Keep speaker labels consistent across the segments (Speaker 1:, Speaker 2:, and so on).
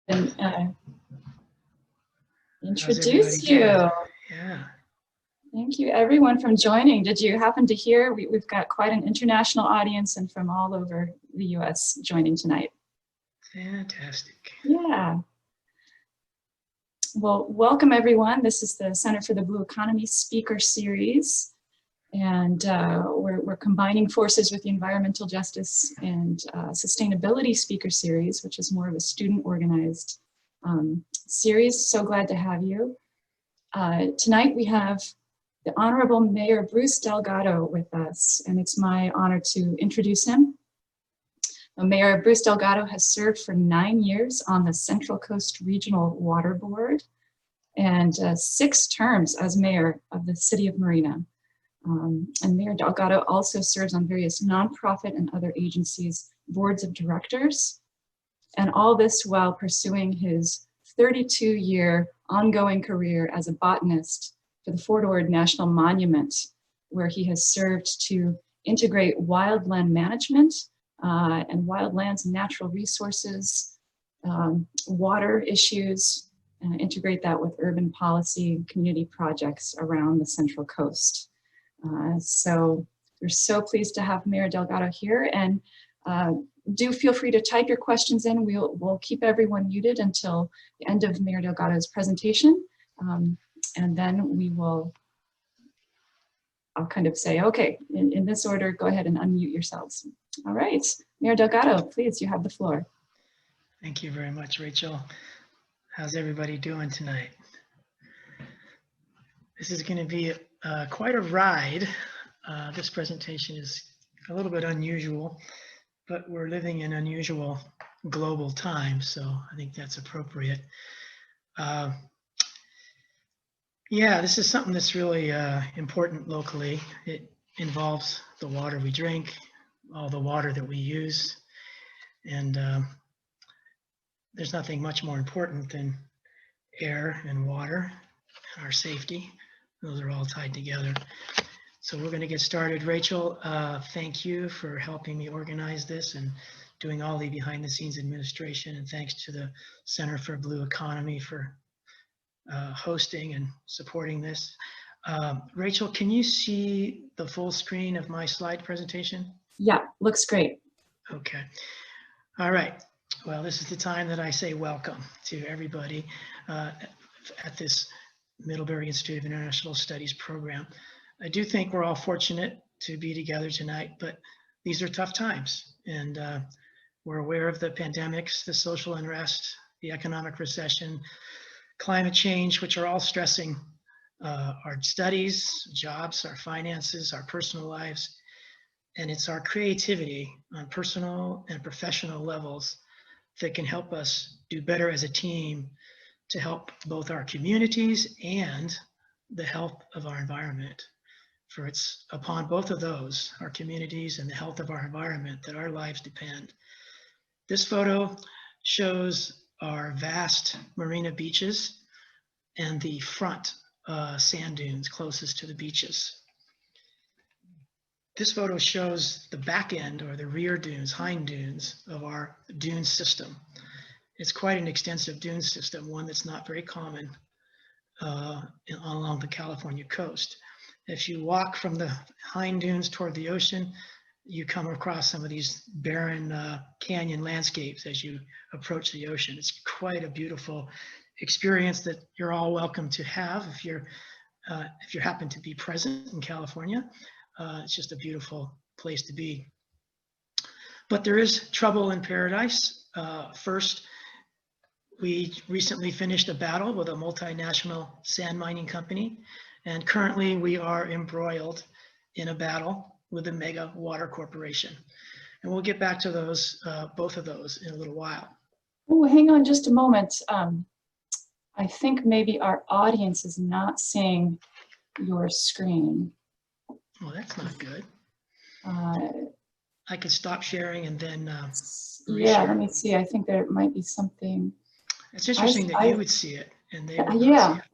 Speaker 1: And introduce you.
Speaker 2: Yeah.
Speaker 1: Thank you everyone for joining. Did you happen to hear we've got quite an international audience and from all over the US joining tonight.
Speaker 2: Fantastic.
Speaker 1: Yeah. Well, welcome everyone. This is the Center for the Blue Economy Speaker Series. And we're combining forces with the Environmental Justice and Sustainability Speaker Series, which is more of a student organized series. So glad to have you. Tonight we have the Honorable Mayor Bruce Delgado with us, and it's my honor to introduce him. Mayor Bruce Delgado has served for 9 years on the Central Coast Regional Water Board and 6 terms as mayor of the City of Marina. And Mayor Delgado also serves on various nonprofit and other agencies' boards of directors, and all this while pursuing his 32-year ongoing career as a botanist for the Fort Ord National Monument, where he has served to integrate wildland management and wildlands and natural resources, water issues, and integrate that with urban policy and community projects around the Central Coast. So we're so pleased to have Mayor Delgado here, and do feel free to type your questions in. We'll keep everyone muted until the end of Mayor Delgado's presentation, and then I'll kind of say, okay, in this order, go ahead and unmute yourselves. All right, Mayor Delgado, please, you have the floor.
Speaker 2: Thank you very much, Rachel. How's everybody doing tonight? This is going to be quite a ride. This presentation is a little bit unusual, but we're living in unusual global times, so I think that's appropriate. Yeah, this is something that's really important locally. It involves the water we drink, all the water that we use, and there's nothing much more important than air and water and our safety. Those are all tied together. So we're going to get started. Rachel, thank you for helping me organize this and doing all the behind the scenes administration. And thanks to the Center for Blue Economy for hosting and supporting this. Rachel, can you see the full screen of my slide presentation?
Speaker 1: Yeah, looks great.
Speaker 2: Okay. All right. Well, this is the time that I say welcome to everybody at this Middlebury Institute of International Studies program. I do think we're all fortunate to be together tonight, but these are tough times, and we're aware of the pandemics, the social unrest, the economic recession, climate change, which are all stressing our studies, jobs, our finances, our personal lives, and it's our creativity on personal and professional levels that can help us do better as a team to help both our communities and the health of our environment. For it's upon both of those, our communities and the health of our environment, that our lives depend. This photo shows our vast marina beaches and the front sand dunes closest to the beaches. This photo shows the back end, or the rear dunes, hind dunes of our dune system. It's quite an extensive dune system, one that's not very common along the California coast. If you walk from the hind dunes toward the ocean, you come across some of these barren canyon landscapes as you approach the ocean. It's quite a beautiful experience that you're all welcome to have if you happen to be present in California. It's just a beautiful place to be. But there is trouble in paradise. First, we recently finished a battle with a multinational sand mining company, and currently we are embroiled in a battle with a mega water corporation. And we'll get back to those, both of those, in a little while.
Speaker 1: Oh, hang on just a moment. I think maybe our audience is not seeing your screen.
Speaker 2: Well, that's not good. I could stop sharing and then
Speaker 1: yeah, let me see. I think there might be something.
Speaker 2: It's interesting that you would see it and they would
Speaker 1: yeah.
Speaker 2: not see it.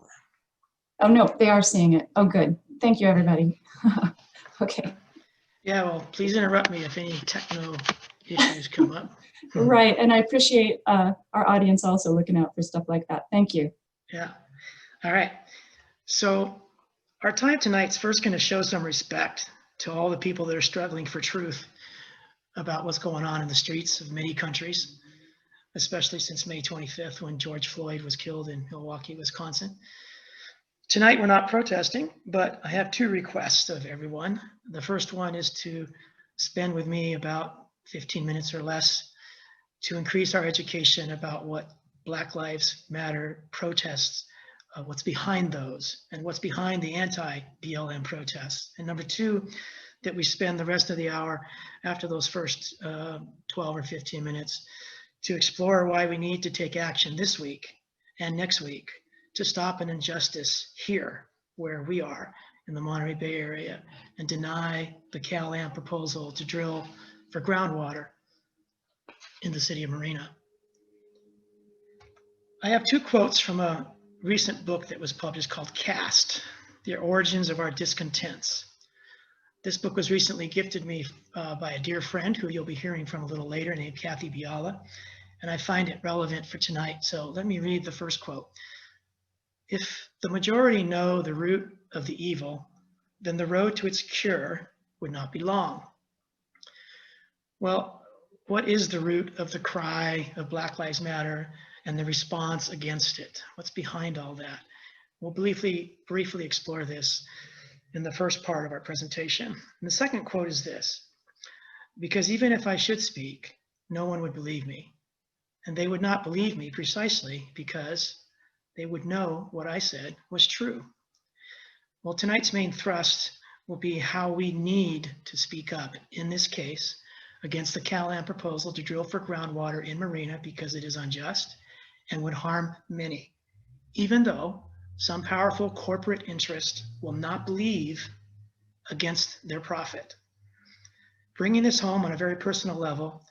Speaker 1: Oh no, they are seeing it. Oh, good. Thank you, everybody. Okay.
Speaker 2: Yeah, well, please interrupt me if any techno issues come up.
Speaker 1: Right, and I appreciate our audience also looking out for stuff like that. Thank you.
Speaker 2: Yeah. All right. So our time tonight's first going to show some respect to all the people that are struggling for truth about what's going on in the streets of many countries, especially since May 25th when George Floyd was killed in Milwaukee, Wisconsin. Tonight we're not protesting, but I have two requests of everyone. The first one is to spend with me about 15 minutes or less to increase our education about what Black Lives Matter protests, what's behind those, and what's behind the anti-BLM protests. And number two, that we spend the rest of the hour after those first 12 or 15 minutes to explore why we need to take action this week and next week to stop an injustice here where we are in the Monterey Bay area and deny the CalAm proposal to drill for groundwater in the City of Marina. I have two quotes from a recent book that was published called Cast, The Origins of Our Discontents. This book was recently gifted me by a dear friend who you'll be hearing from a little later named Kathy Biala, and I find it relevant for tonight. So let me read the first quote. If the majority know the root of the evil, then the road to its cure would not be long. Well, what is the root of the cry of Black Lives Matter and the response against it? What's behind all that? We'll briefly explore this in the first part of our presentation. And the second quote is this: because even if I should speak, no one would believe me. And they would not believe me precisely because they would know what I said was true. Well, tonight's main thrust will be how we need to speak up, in this case, against the CalAm proposal to drill for groundwater in Marina because it is unjust and would harm many, even though some powerful corporate interest will not believe against their profit. Bringing this home on a very personal level,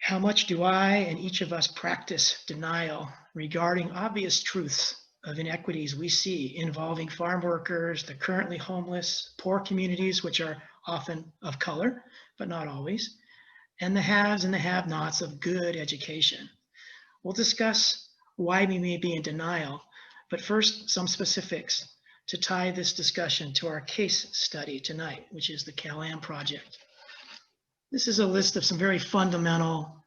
Speaker 2: how much do I and each of us practice denial regarding obvious truths of inequities we see involving farm workers, the currently homeless, poor communities, which are often of color, but not always, and the haves and the have-nots of good education. We'll discuss why we may be in denial, but first, some specifics to tie this discussion to our case study tonight, which is the CalAm project. This is a list of some very fundamental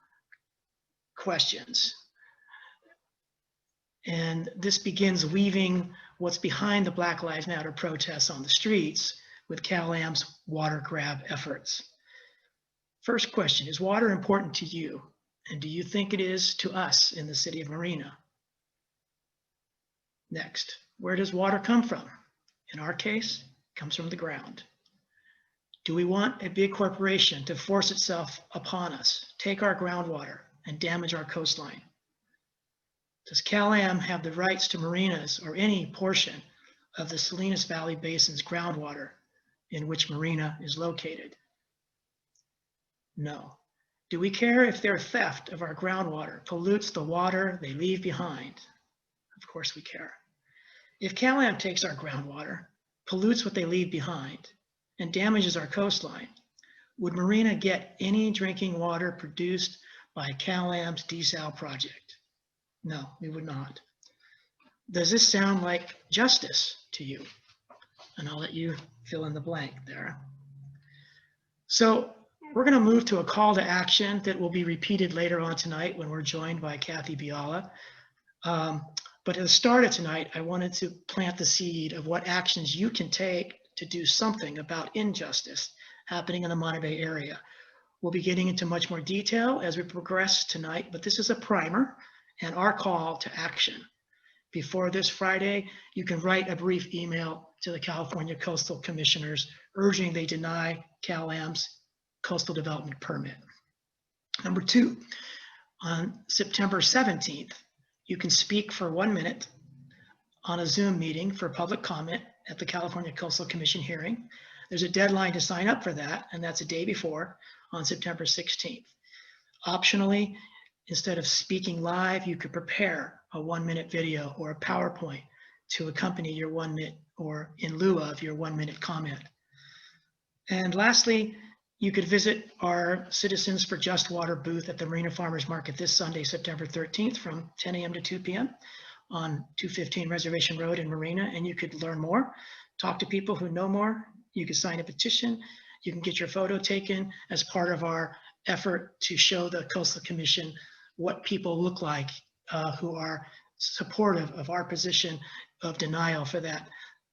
Speaker 2: questions. And this begins weaving what's behind the Black Lives Matter protests on the streets with CalAm's water grab efforts. First question, is water important to you? And do you think it is to us in the City of Marina? Next, where does water come from? In our case, it comes from the ground. Do we want a big corporation to force itself upon us, take our groundwater, and damage our coastline? Does CalAm have the rights to marinas or any portion of the Salinas Valley Basin's groundwater in which Marina is located? No. Do we care if their theft of our groundwater pollutes the water they leave behind? Of course we care. If CalAm takes our groundwater, pollutes what they leave behind, and damages our coastline, would Marina get any drinking water produced by CalAm's desal project? No, we would not. Does this sound like justice to you? And I'll let you fill in the blank there. So we're going to move to a call to action that will be repeated later on tonight when we're joined by Kathy Biala. But at the start of tonight, I wanted to plant the seed of what actions you can take to do something about injustice happening in the Monterey Bay area. We'll be getting into much more detail as we progress tonight, but this is a primer and our call to action. Before this Friday, you can write a brief email to the California Coastal Commissioners urging they deny CalAm's coastal development permit. Number two, on September 17th, you can speak for 1 minute on a Zoom meeting for public comment at the California Coastal Commission hearing. There's a deadline to sign up for that, and that's a day before on September 16th. Optionally, instead of speaking live, you could prepare a 1 minute video or a PowerPoint to accompany your 1 minute or in lieu of your 1 minute comment. And lastly, You could visit our Citizens for Just Water booth at the Marina Farmers Market this Sunday, September 13th from 10 a.m. to 2 p.m. on 215 Reservation Road in Marina, and you could learn more, talk to people who know more. You can sign a petition. You can get your photo taken as part of our effort to show the Coastal Commission what people look like who are supportive of our position of denial for that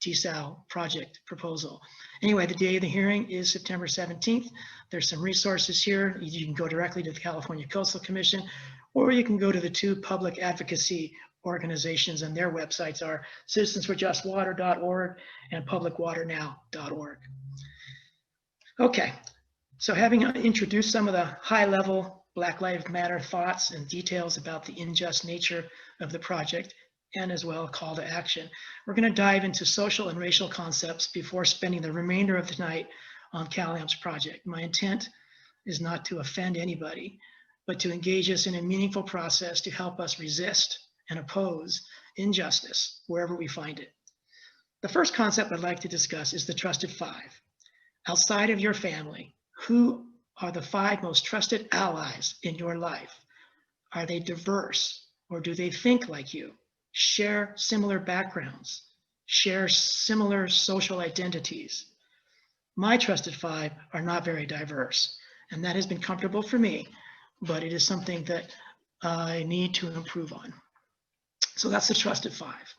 Speaker 2: desal project proposal. Anyway, the day of the hearing is September 17th. There's some resources here. You can go directly to the California Coastal Commission, or you can go to the two public advocacy organizations, and their websites are citizensforjustwater.org and publicwaternow.org. Okay, so having introduced some of the high-level Black Lives Matter thoughts and details about the unjust nature of the project, and as well a call to action, we're going to dive into social and racial concepts before spending the remainder of the night on CalAm's project. My intent is not to offend anybody, but to engage us in a meaningful process to help us resist and oppose injustice wherever we find it. The first concept I'd like to discuss is the trusted five. Outside of your family, who are the five most trusted allies in your life? Are they diverse, or do they think like you, share similar backgrounds, share similar social identities? My trusted five are not very diverse, and that has been comfortable for me, but it is something that I need to improve on. So that's the trusted five.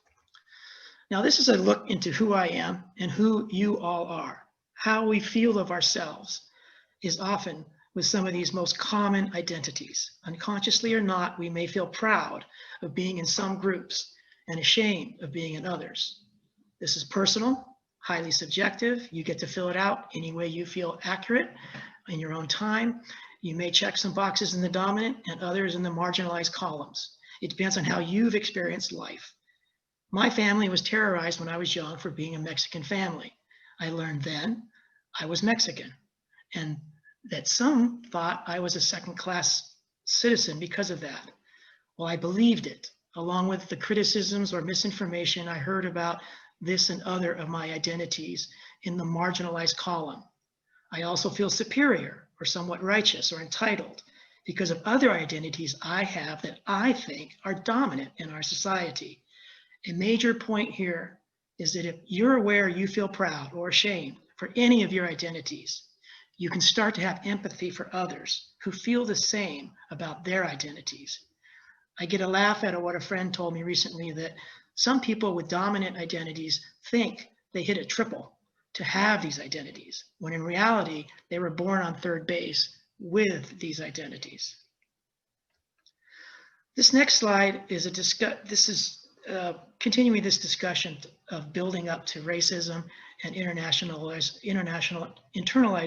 Speaker 2: Now, this is a look into who I am and who you all are. How we feel of ourselves is often with some of these most common identities. Unconsciously or not, we may feel proud of being in some groups and ashamed of being in others. This is personal, highly subjective. You get to fill it out any way you feel accurate in your own time. You may check some boxes in the dominant and others in the marginalized columns. It depends on how you've experienced life. My family was terrorized when I was young for being a Mexican family. I learned then I was Mexican, and that some thought I was a second-class citizen because of that. Well, I believed it, along with the criticisms or misinformation I heard about this and other of my identities in the marginalized column. I also feel superior or somewhat righteous or entitled because of other identities I have that I think are dominant in our society. A major point here is that if you're aware you feel proud or ashamed for any of your identities, you can start to have empathy for others who feel the same about their identities. I get a laugh out of what a friend told me recently, that some people with dominant identities think they hit a triple to have these identities, when in reality, they were born on third base with these identities. This next slide is continuing this discussion of building up to racism and internalized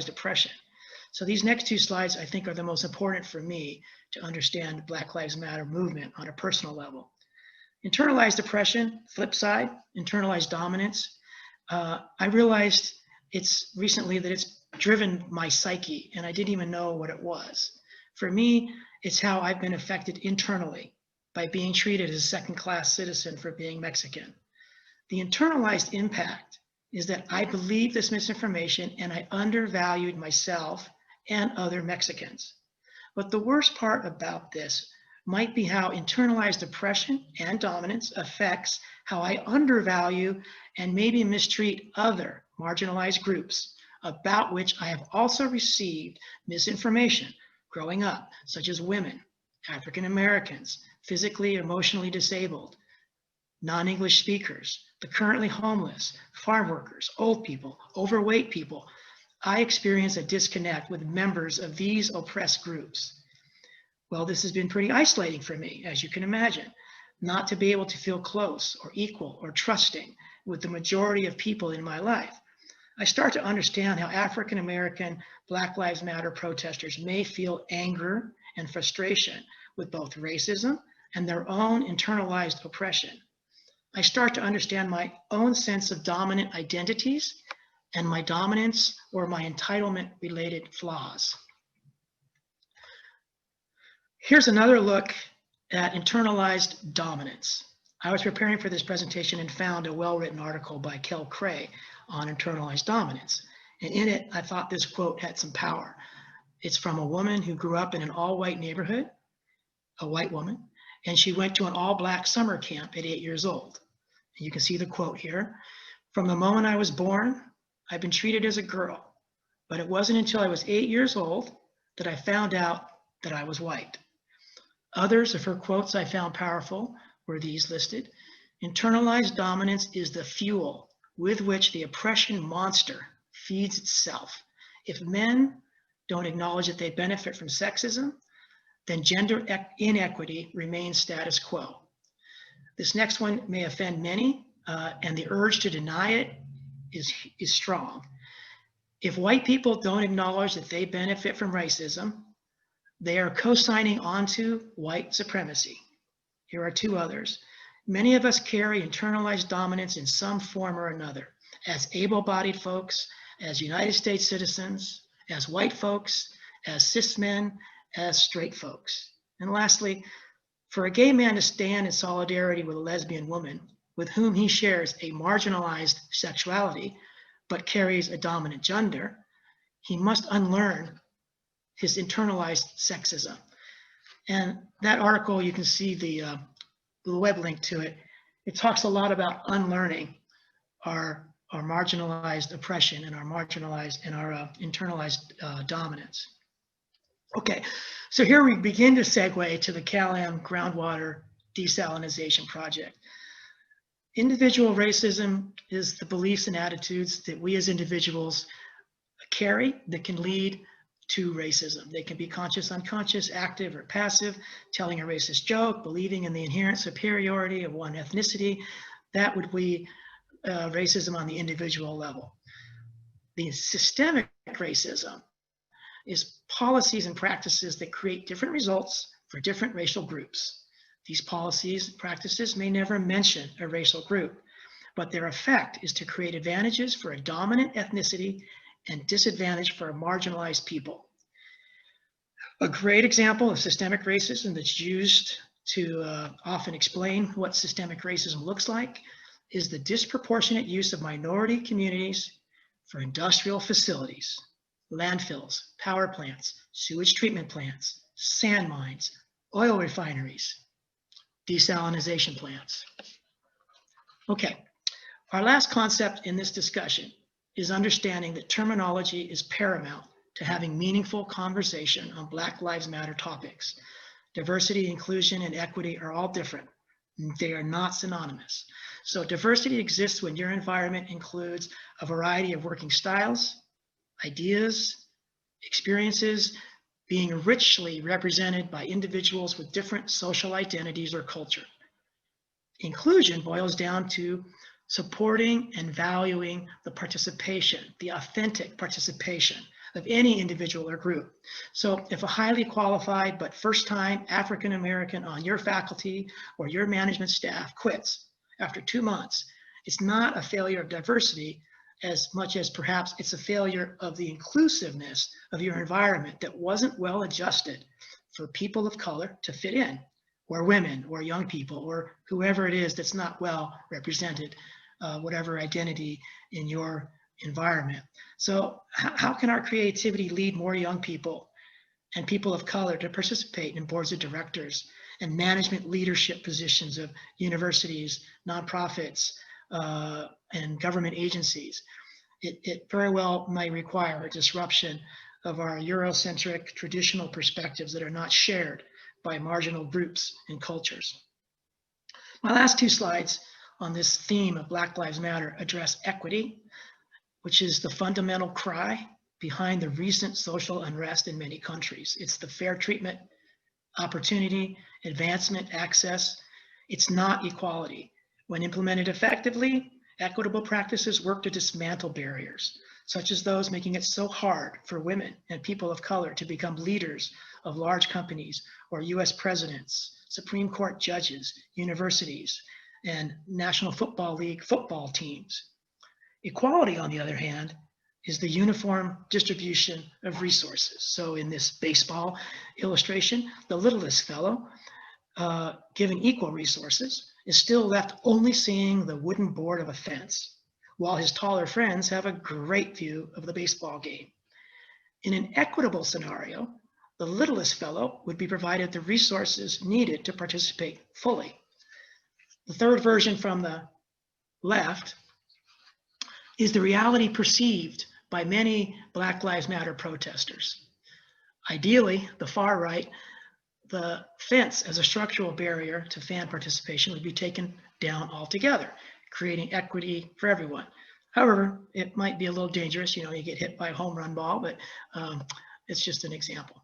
Speaker 2: oppression. So these next two slides, I think, are the most important for me to understand the Black Lives Matter movement on a personal level. Internalized oppression, flip side, internalized dominance. I realized recently that it's driven my psyche, and I didn't even know what it was. For me, it's how I've been affected internally by being treated as a second-class citizen for being Mexican. The internalized impact is that I believed this misinformation and I undervalued myself and other Mexicans. But the worst part about this might be how internalized oppression and dominance affects how I undervalue and maybe mistreat other marginalized groups about which I have also received misinformation growing up, such as women, African Americans, physically, emotionally disabled, non-English speakers, the currently homeless, farm workers, old people, overweight people. I experience a disconnect with members of these oppressed groups. Well, this has been pretty isolating for me, as you can imagine, not to be able to feel close or equal or trusting with the majority of people in my life. I start to understand how African American Black Lives Matter protesters may feel anger and frustration with both racism and their own internalized oppression. I start to understand my own sense of dominant identities and my dominance or my entitlement related flaws. Here's another look at internalized dominance. I was preparing for this presentation and found a well-written article by Kel Cray on internalized dominance. And in it, I thought this quote had some power. It's from a woman who grew up in an all-white neighborhood, a white woman, and she went to an all-black summer camp at 8 years old. And you can see the quote here. "From the moment I was born, I've been treated as a girl, but it wasn't until I was 8 years old that I found out that I was white." Others of her quotes I found powerful were these listed. "Internalized dominance is the fuel with which the oppression monster feeds itself. If men don't acknowledge that they benefit from sexism, then gender inequity remains status quo." This next one may offend many, and the urge to deny it is strong. If white people don't acknowledge that they benefit from racism, they are co-signing onto white supremacy. Here are two others. "Many of us carry internalized dominance in some form or another, as able-bodied folks, as United States citizens, as white folks, as cis men, as straight folks." And lastly, for a gay man to stand in solidarity with a lesbian woman with whom he shares a marginalized sexuality, but carries a dominant gender, he must unlearn his internalized sexism. And that article, you can see the web link to it. It talks a lot about unlearning our marginalized oppression and our marginalized and our internalized dominance. Okay, so here we begin to segue to the CalAm groundwater desalination project. Individual racism is the beliefs and attitudes that we as individuals carry that can lead to racism. They can be conscious, unconscious, active, or passive, telling a racist joke, believing in the inherent superiority of one ethnicity. That would be racism on the individual level. The systemic racism is policies and practices that create different results for different racial groups. These policies and practices may never mention a racial group, but their effect is to create advantages for a dominant ethnicity and disadvantage for a marginalized people. A great example of systemic racism that's used to often explain what systemic racism looks like is the disproportionate use of minority communities for industrial facilities, landfills, power plants, sewage treatment plants, sand mines, oil refineries, desalination plants. Okay, our last concept in this discussion is understanding that terminology is paramount to having meaningful conversation on Black Lives Matter topics. Diversity, inclusion, and equity are all different. They are not synonymous. So diversity exists when your environment includes a variety of working styles, ideas, experiences, being richly represented by individuals with different social identities or culture. Inclusion boils down to supporting and valuing the participation, the authentic participation of any individual or group. So if a highly qualified but first-time African American on your faculty or your management staff quits after 2 months, it's not a failure of diversity as much as perhaps it's a failure of the inclusiveness of your environment that wasn't well adjusted for people of color to fit in, or women, or young people, or whoever it is that's not well represented, whatever identity in your environment. So how can our creativity lead more young people and people of color to participate in boards of directors and management leadership positions of universities, nonprofits, and government agencies? It very well may require a disruption of our Eurocentric traditional perspectives that are not shared by marginal groups and cultures. My last two slides on this theme of Black Lives Matter address equity, which is the fundamental cry behind the recent social unrest in many countries. It's the fair treatment, opportunity, advancement, access. It's not equality. When implemented effectively, equitable practices work to dismantle barriers, such as those making it so hard for women and people of color to become leaders of large companies or US presidents, Supreme Court judges, universities, and National Football League football teams. Equality, on the other hand, is the uniform distribution of resources. So in this baseball illustration, the littlest fellow, given equal resources, is still left only seeing the wooden board of a fence, while his taller friends have a great view of the baseball game. In an equitable scenario, the littlest fellow would be provided the resources needed to participate fully. The third version from the left is the reality perceived by many Black Lives Matter protesters. Ideally, the far right, the fence as a structural barrier to fan participation would be taken down altogether, creating equity for everyone. However, it might be a little dangerous. You get hit by a home run ball, but it's just an example.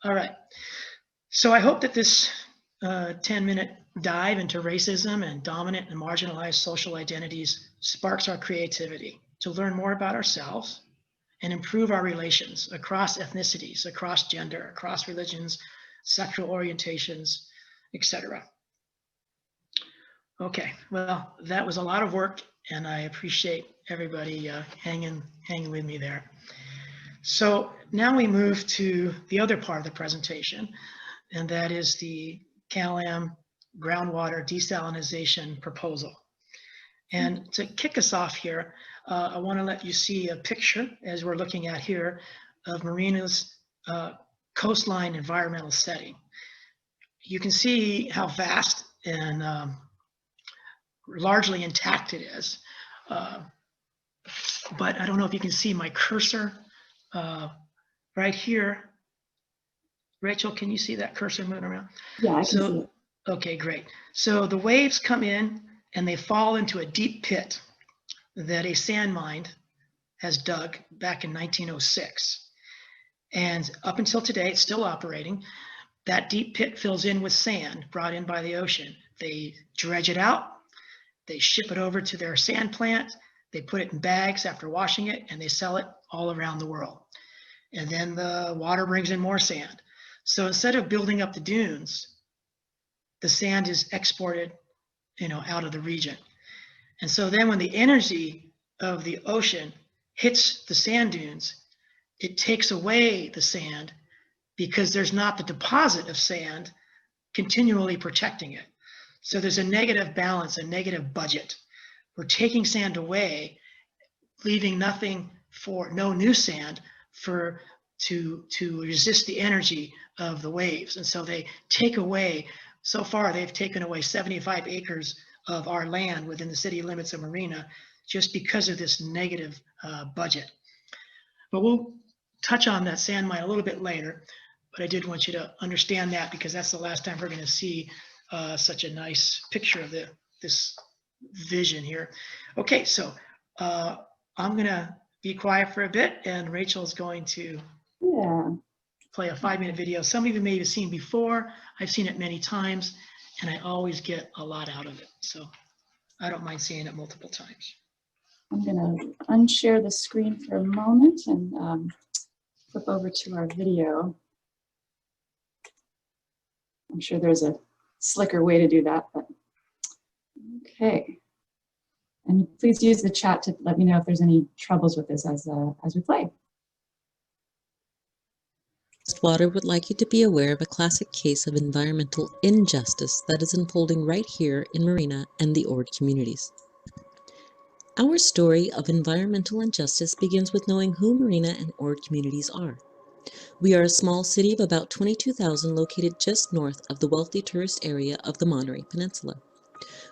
Speaker 2: All right. So I hope that this 10-minute dive into racism and dominant and marginalized social identities sparks our creativity to learn more about ourselves and improve our relations across ethnicities, across gender, across religions, sexual orientations, etc. Okay, well, that was a lot of work, and I appreciate everybody hanging with me there. So now we move to the other part of the presentation, and that is the CalAm groundwater desalination proposal. And to kick us off here, I want to let you see a picture, as we're looking at here, of Marina's coastline environmental setting. You can see how vast and largely intact it is. But I don't know if you can see my cursor right here. Rachel, can you see that cursor moving around?
Speaker 1: Yeah, I can see it.
Speaker 2: Okay, great. So the waves come in and they fall into a deep pit that a sand mine has dug back in 1906. And up until today, it's still operating. That deep pit fills in with sand brought in by the ocean. They dredge it out, they ship it over to their sand plant, they put it in bags after washing it, and they sell it all around the world. And then the water brings in more sand. So instead of building up the dunes, the sand is exported, out of the region. And so then when the energy of the ocean hits the sand dunes, it takes away the sand because there's not the deposit of sand continually protecting it. So there's a negative balance, a negative budget. We're taking sand away, leaving nothing for no new sand to resist the energy of the waves. And so they take away, so far they've taken away 75 acres of our land within the city limits of Marina just because of this negative budget. But we'll touch on that sand mine a little bit later, but I did want you to understand that because that's the last time we're going to see such a nice picture of this vision here. Okay, so I'm going to be quiet for a bit, and Rachel's going to play a 5-minute video. Some of you may have seen before. I've seen it many times, and I always get a lot out of it. So I don't mind seeing it multiple times.
Speaker 1: I'm going to unshare the screen for a moment and flip over to our video. I'm sure there's a slicker way to do that, but okay. And please use the chat to let me know if there's any troubles with this as we play.
Speaker 3: Groundwater would like you to be aware of a classic case of environmental injustice that is unfolding right here in Marina and the Ord communities. Our story of environmental injustice begins with knowing who Marina and Ord communities are. We are a small city of about 22,000 located just north of the wealthy tourist area of the Monterey Peninsula.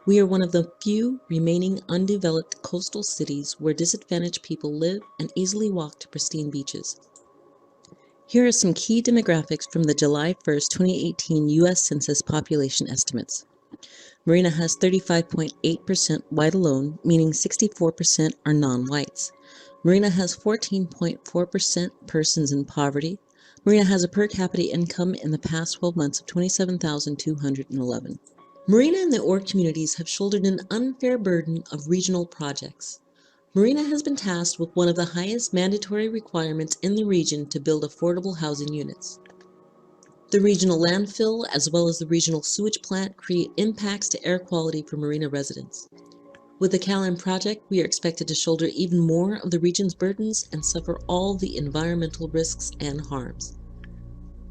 Speaker 3: We are one of the few remaining undeveloped coastal cities where disadvantaged people live and easily walk to pristine beaches. Here are some key demographics from the July 1st, 2018 U.S. Census population estimates. Marina has 35.8% white alone, meaning 64% are non-whites. Marina has 14.4% persons in poverty. Marina has a per capita income in the past 12 months of $27,211. Marina and the Ord communities have shouldered an unfair burden of regional projects. Marina has been tasked with one of the highest mandatory requirements in the region to build affordable housing units. The regional landfill, as well as the regional sewage plant, create impacts to air quality for Marina residents. With the CalAm project, we are expected to shoulder even more of the region's burdens and suffer all the environmental risks and harms.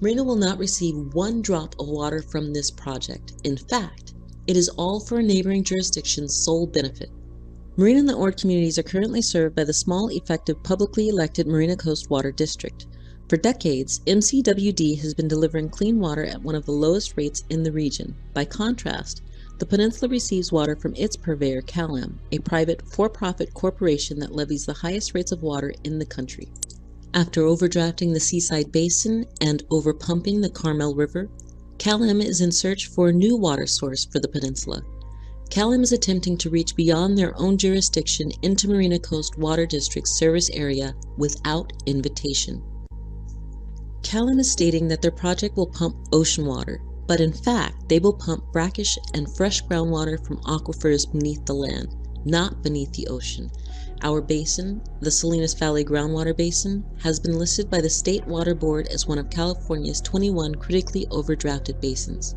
Speaker 3: Marina will not receive one drop of water from this project. In fact, it is all for a neighboring jurisdiction's sole benefit. Marina and the Ord communities are currently served by the small, effective, publicly elected Marina Coast Water District. For decades, MCWD has been delivering clean water at one of the lowest rates in the region. By contrast, the peninsula receives water from its purveyor, CalAm, a private, for-profit corporation that levies the highest rates of water in the country. After overdrafting the Seaside Basin and overpumping the Carmel River, CalAm is in search for a new water source for the peninsula. CalAm is attempting to reach beyond their own jurisdiction into Marina Coast Water District's service area without invitation. CalAm is stating that their project will pump ocean water, but in fact, they will pump brackish and fresh groundwater from aquifers beneath the land, not beneath the ocean. Our basin, the Salinas Valley Groundwater Basin, has been listed by the State Water Board as one of California's 21 critically overdrafted basins.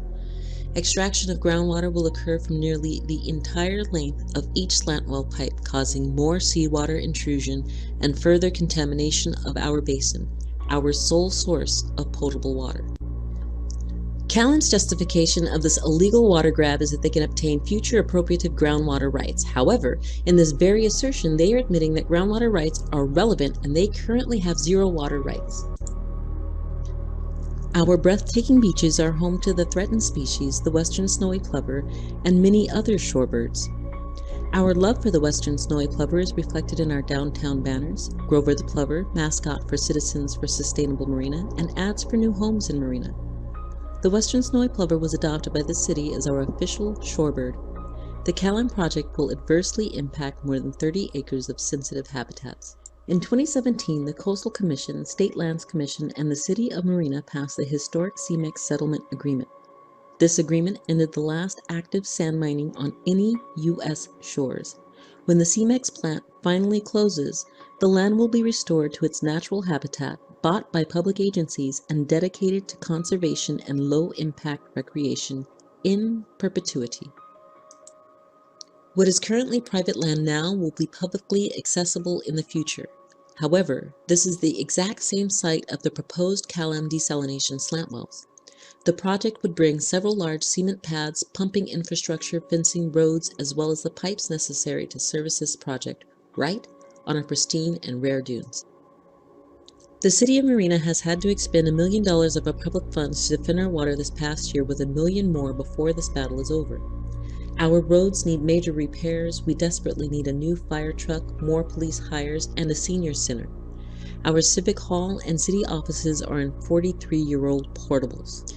Speaker 3: Extraction of groundwater will occur from nearly the entire length of each slant well pipe, causing more seawater intrusion and further contamination of our basin, our sole source of potable water. CalAm's justification of this illegal water grab is that they can obtain future appropriative groundwater rights. However, in this very assertion, they are admitting that groundwater rights are relevant and they currently have zero water rights. Our breathtaking beaches are home to the threatened species, the western snowy plover, and many other shorebirds. Our love for the western snowy plover is reflected in our downtown banners: Grover the Plover, mascot for Citizens for Sustainable Marina, and ads for new homes in Marina. The western snowy plover was adopted by the city as our official shorebird. The CalAm project will adversely impact more than 30 acres of sensitive habitats. In 2017, the Coastal Commission, State Lands Commission, and the City of Marina passed the historic CMEX Settlement Agreement. This agreement ended the last active sand mining on any U.S. shores. When the CMEX plant finally closes, the land will be restored to its natural habitat, bought by public agencies, and dedicated to conservation and low-impact recreation in perpetuity. What is currently private land now will be publicly accessible in the future. However, this is the exact same site of the proposed CalAm desalination slant wells. The project would bring several large cement pads, pumping infrastructure, fencing, roads, as well as the pipes necessary to service this project right on our pristine and rare dunes. The City of Marina has had to expend $1 million of our public funds to defend our water this past year, with $1 million more before this battle is over. Our roads need major repairs. We desperately need a new fire truck, more police hires, and a senior center. Our civic hall and city offices are in 43-year-old portables.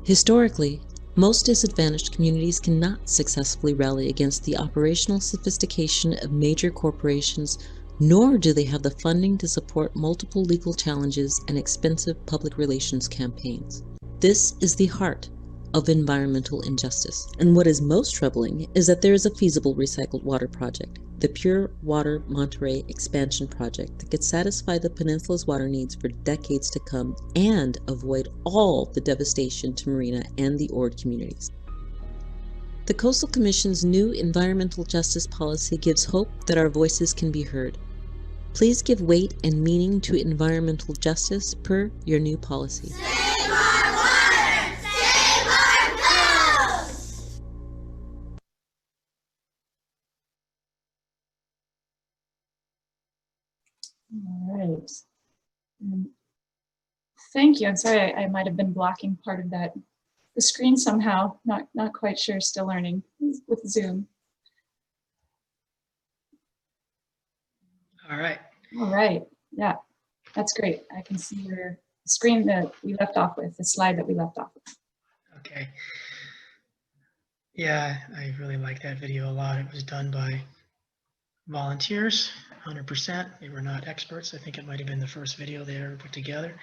Speaker 3: Historically, most disadvantaged communities cannot successfully rally against the operational sophistication of major corporations, nor do they have the funding to support multiple legal challenges and expensive public relations campaigns. This is the heart of environmental injustice. And what is most troubling is that there is a feasible recycled water project, the Pure Water Monterey Expansion Project, that could satisfy the peninsula's water needs for decades to come and avoid all the devastation to Marina and the Ord communities. The Coastal Commission's new environmental justice policy gives hope that our voices can be heard. Please give weight and meaning to environmental justice per your new policy.
Speaker 4: Save our water! Save our coast!
Speaker 1: All right. Thank you. I'm sorry, I might have been blocking part of the screen somehow. Not quite sure, still learning with Zoom.
Speaker 2: All right.
Speaker 1: All right, yeah, that's great. I can see your screen that we left off with, the slide that we left off with.
Speaker 2: Okay. Yeah, I really like that video a lot. It was done by volunteers, 100%. They were not experts. I think it might have been the first video they ever put together,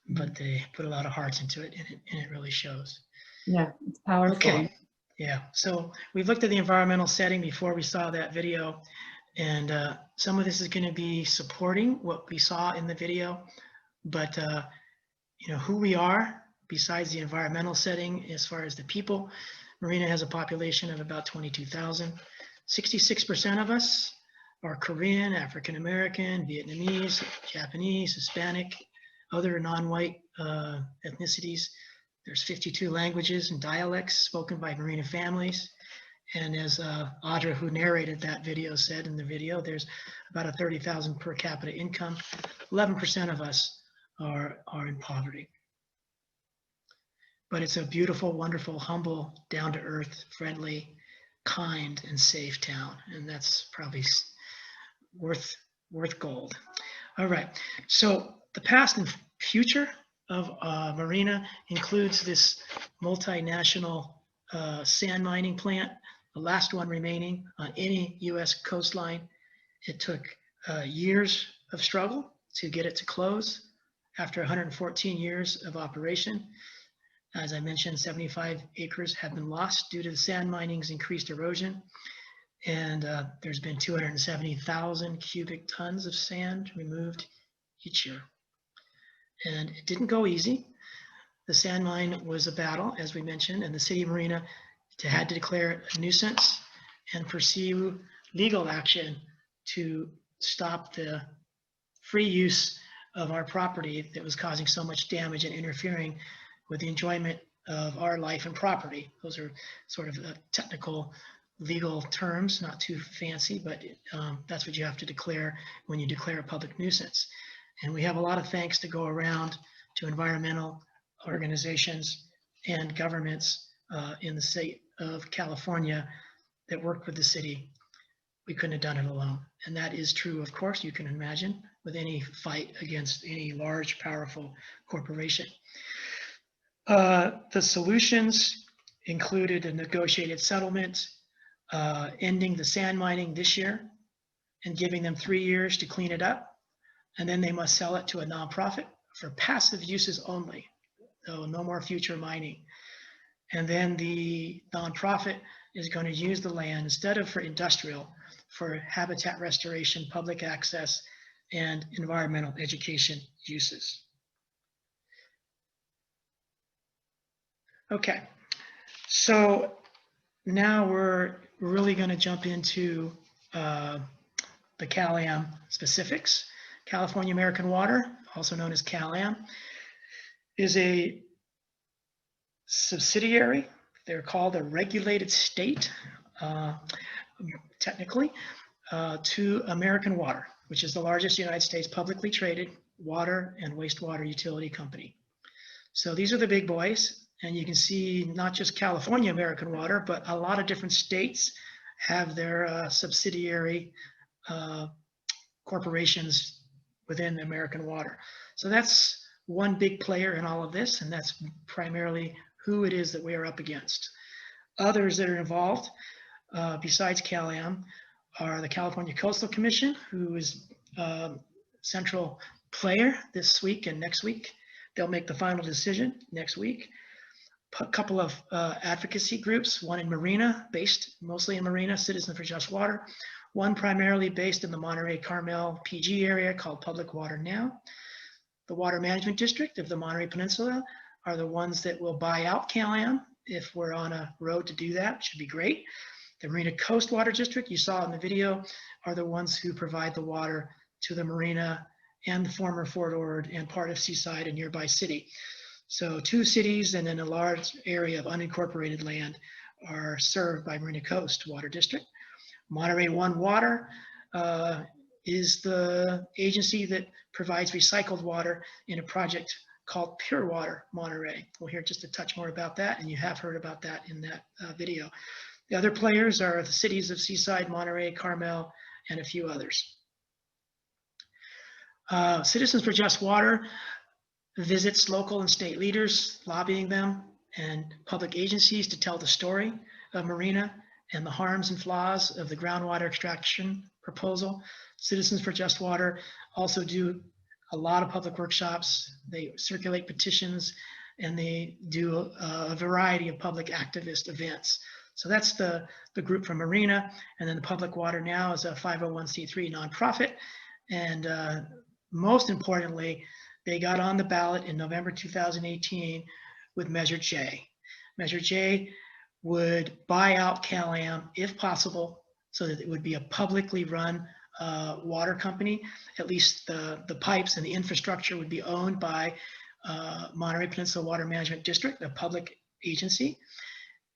Speaker 2: but they put a lot of hearts into it, and it really shows.
Speaker 1: Yeah, it's powerful.
Speaker 2: Okay. Yeah, so we looked at the environmental setting before we saw that video, and some of this is going to be supporting what we saw in the video, but you know, who we are besides the environmental setting as far as the people. Marina has a population of about 22,000. 66% of us are Korean, African American, Vietnamese, Japanese, Hispanic, other non-white ethnicities. There's 52 languages and dialects spoken by Marina families. And as Audra, who narrated that video, said in the video, there's about a 30,000 per capita income. 11% of us are in poverty. But it's a beautiful, wonderful, humble, down-to-earth, friendly, kind, and safe town. And that's probably worth gold. All right, so the past and future of Marina includes this multinational sand mining plant, the last one remaining on any US coastline. It took years of struggle to get it to close after 114 years of operation. As I mentioned, 75 acres have been lost due to the sand mining's increased erosion. And there's been 270,000 cubic tons of sand removed each year. And it didn't go easy. The sand mine was a battle, as we mentioned, and the City of Marina had to declare a nuisance and pursue legal action to stop the free use of our property that was causing so much damage and interfering with the enjoyment of our life and property. Those are sort of technical legal terms, not too fancy, but that's what you have to declare when you declare a public nuisance. And we have a lot of thanks to go around to environmental organizations and governments in the state of California that worked with the city. We couldn't have done it alone. And that is true, of course, you can imagine, with any fight against any large, powerful corporation. The solutions included a negotiated settlement, ending the sand mining this year and giving them 3 years to clean it up. And then they must sell it to a nonprofit for passive uses only, so no more future mining. And then the nonprofit is going to use the land instead of for industrial, for habitat restoration, public access, and environmental education uses. Okay, so now we're really going to jump into the CalAm specifics. California American Water, also known as CalAm, is a subsidiary. They're called a regulated state, technically, to American Water, which is the largest United States publicly traded water and wastewater utility company. So these are the big boys, and you can see not just California American Water, but a lot of different states have their subsidiary corporations within American Water. So that's one big player in all of this, and that's primarily who it is that we are up against. Others that are involved, besides CalAm, are the California Coastal Commission, who is a central player this week and next week. They'll make the final decision next week. A couple of advocacy groups, one in Marina, based mostly in Marina, Citizens for Just Water. One primarily based in the Monterey Carmel PG area called Public Water Now. The Water Management District of the Monterey Peninsula are the ones that will buy out CalAm if we're on a road to do that. Should be great. The Marina Coast Water District, you saw in the video, are the ones who provide the water to the marina and the former Fort Ord and part of Seaside and nearby city. So 2 cities and then a large area of unincorporated land are served by Marina Coast Water District. Monterey One Water is the agency that provides recycled water in a project called Pure Water Monterey. We'll hear just a touch more about that, and you have heard about that in that video. The other players are the cities of Seaside, Monterey, Carmel, and a few others. Citizens for Just Water visits local and state leaders, lobbying them, and public agencies to tell the story of Marina and the harms and flaws of the groundwater extraction proposal. Citizens for Just Water also do a lot of public workshops. They circulate petitions, and they do a variety of public activist events. So that's the group from Marina. And then the Public Water Now is a 501c3 nonprofit. And most importantly, they got on the ballot in November 2018 with Measure J. Measure J would buy out CalAm if possible, so that it would be a publicly run water company. At least the pipes and the infrastructure would be owned by Monterey Peninsula Water Management District, a public agency.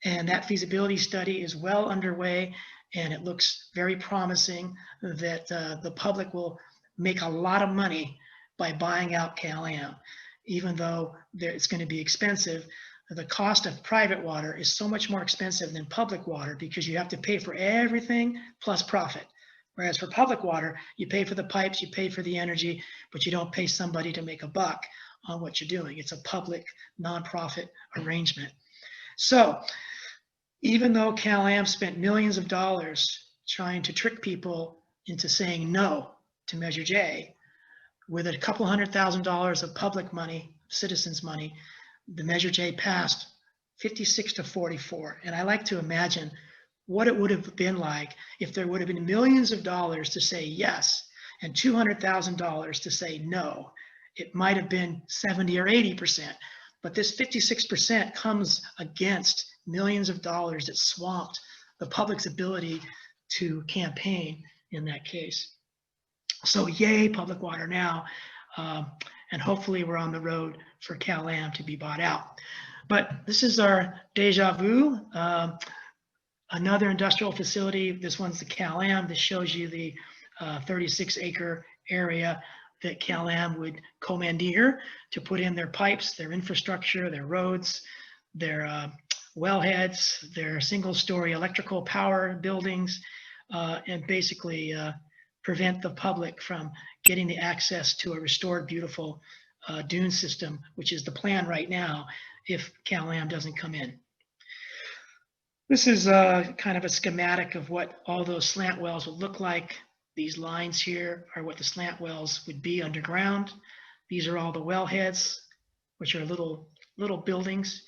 Speaker 2: And that feasibility study is well underway, and it looks very promising that the public will make a lot of money by buying out CalAm. Even though it's going to be expensive, the cost of private water is so much more expensive than public water because you have to pay for everything plus profit. Whereas for public water, you pay for the pipes, you pay for the energy, but you don't pay somebody to make a buck on what you're doing. It's a public nonprofit arrangement. So even though CalAm spent millions of dollars trying to trick people into saying no to Measure J, with a couple $100,000 of public money, citizens' money, the Measure J passed 56 to 44. And I like to imagine what it would have been like if there would have been millions of dollars to say yes and $200,000 to say no. It might have been 70 or 80%, but this 56% comes against millions of dollars that swamped the public's ability to campaign in that case. So yay, public water now, and hopefully we're on the road for CalAm to be bought out. But this is our deja vu. Another industrial facility, this one's the CalAm. This shows you the 36-acre area that CalAm would commandeer to put in their pipes, their infrastructure, their roads, their wellheads, their single-story electrical power buildings, and basically prevent the public from getting the access to a restored, beautiful dune system, which is the plan right now if CalAm doesn't come in. This is kind of a schematic of what all those slant wells would look like. These lines here are what the slant wells would be underground. These are all the wellheads, which are little buildings.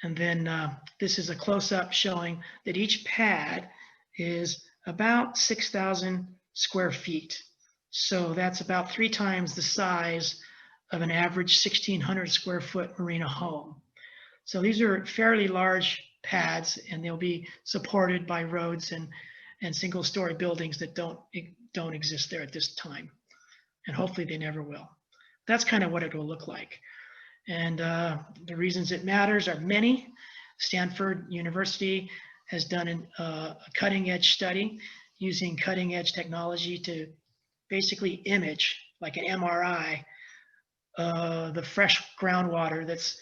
Speaker 2: And then this is a close-up showing that each pad is about 6,000 square feet. So that's about 3 times the size of an average 1,600 square foot marina home. So these are fairly large pads, and they'll be supported by roads and single-story buildings that don't exist there at this time. And hopefully they never will. That's kind of what it will look like. And the reasons it matters are many. Stanford University has done a cutting-edge study using cutting-edge technology to basically image, like an MRI, the fresh groundwater that's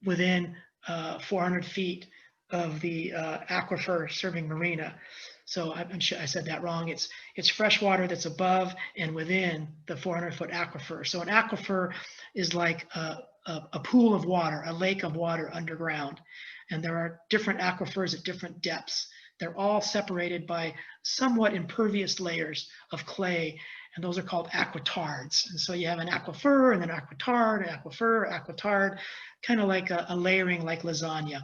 Speaker 2: within 400 feet of the aquifer serving marina. So I'm sure I said that wrong. It's fresh water that's above and within the 400-foot aquifer. So an aquifer is like a pool of water, a lake of water underground. And there are different aquifers at different depths. They're all separated by somewhat impervious layers of clay, and those are called aquitards. And so you have an aquifer and an aquitard, an aquifer, aquitard, kind of like a layering like lasagna.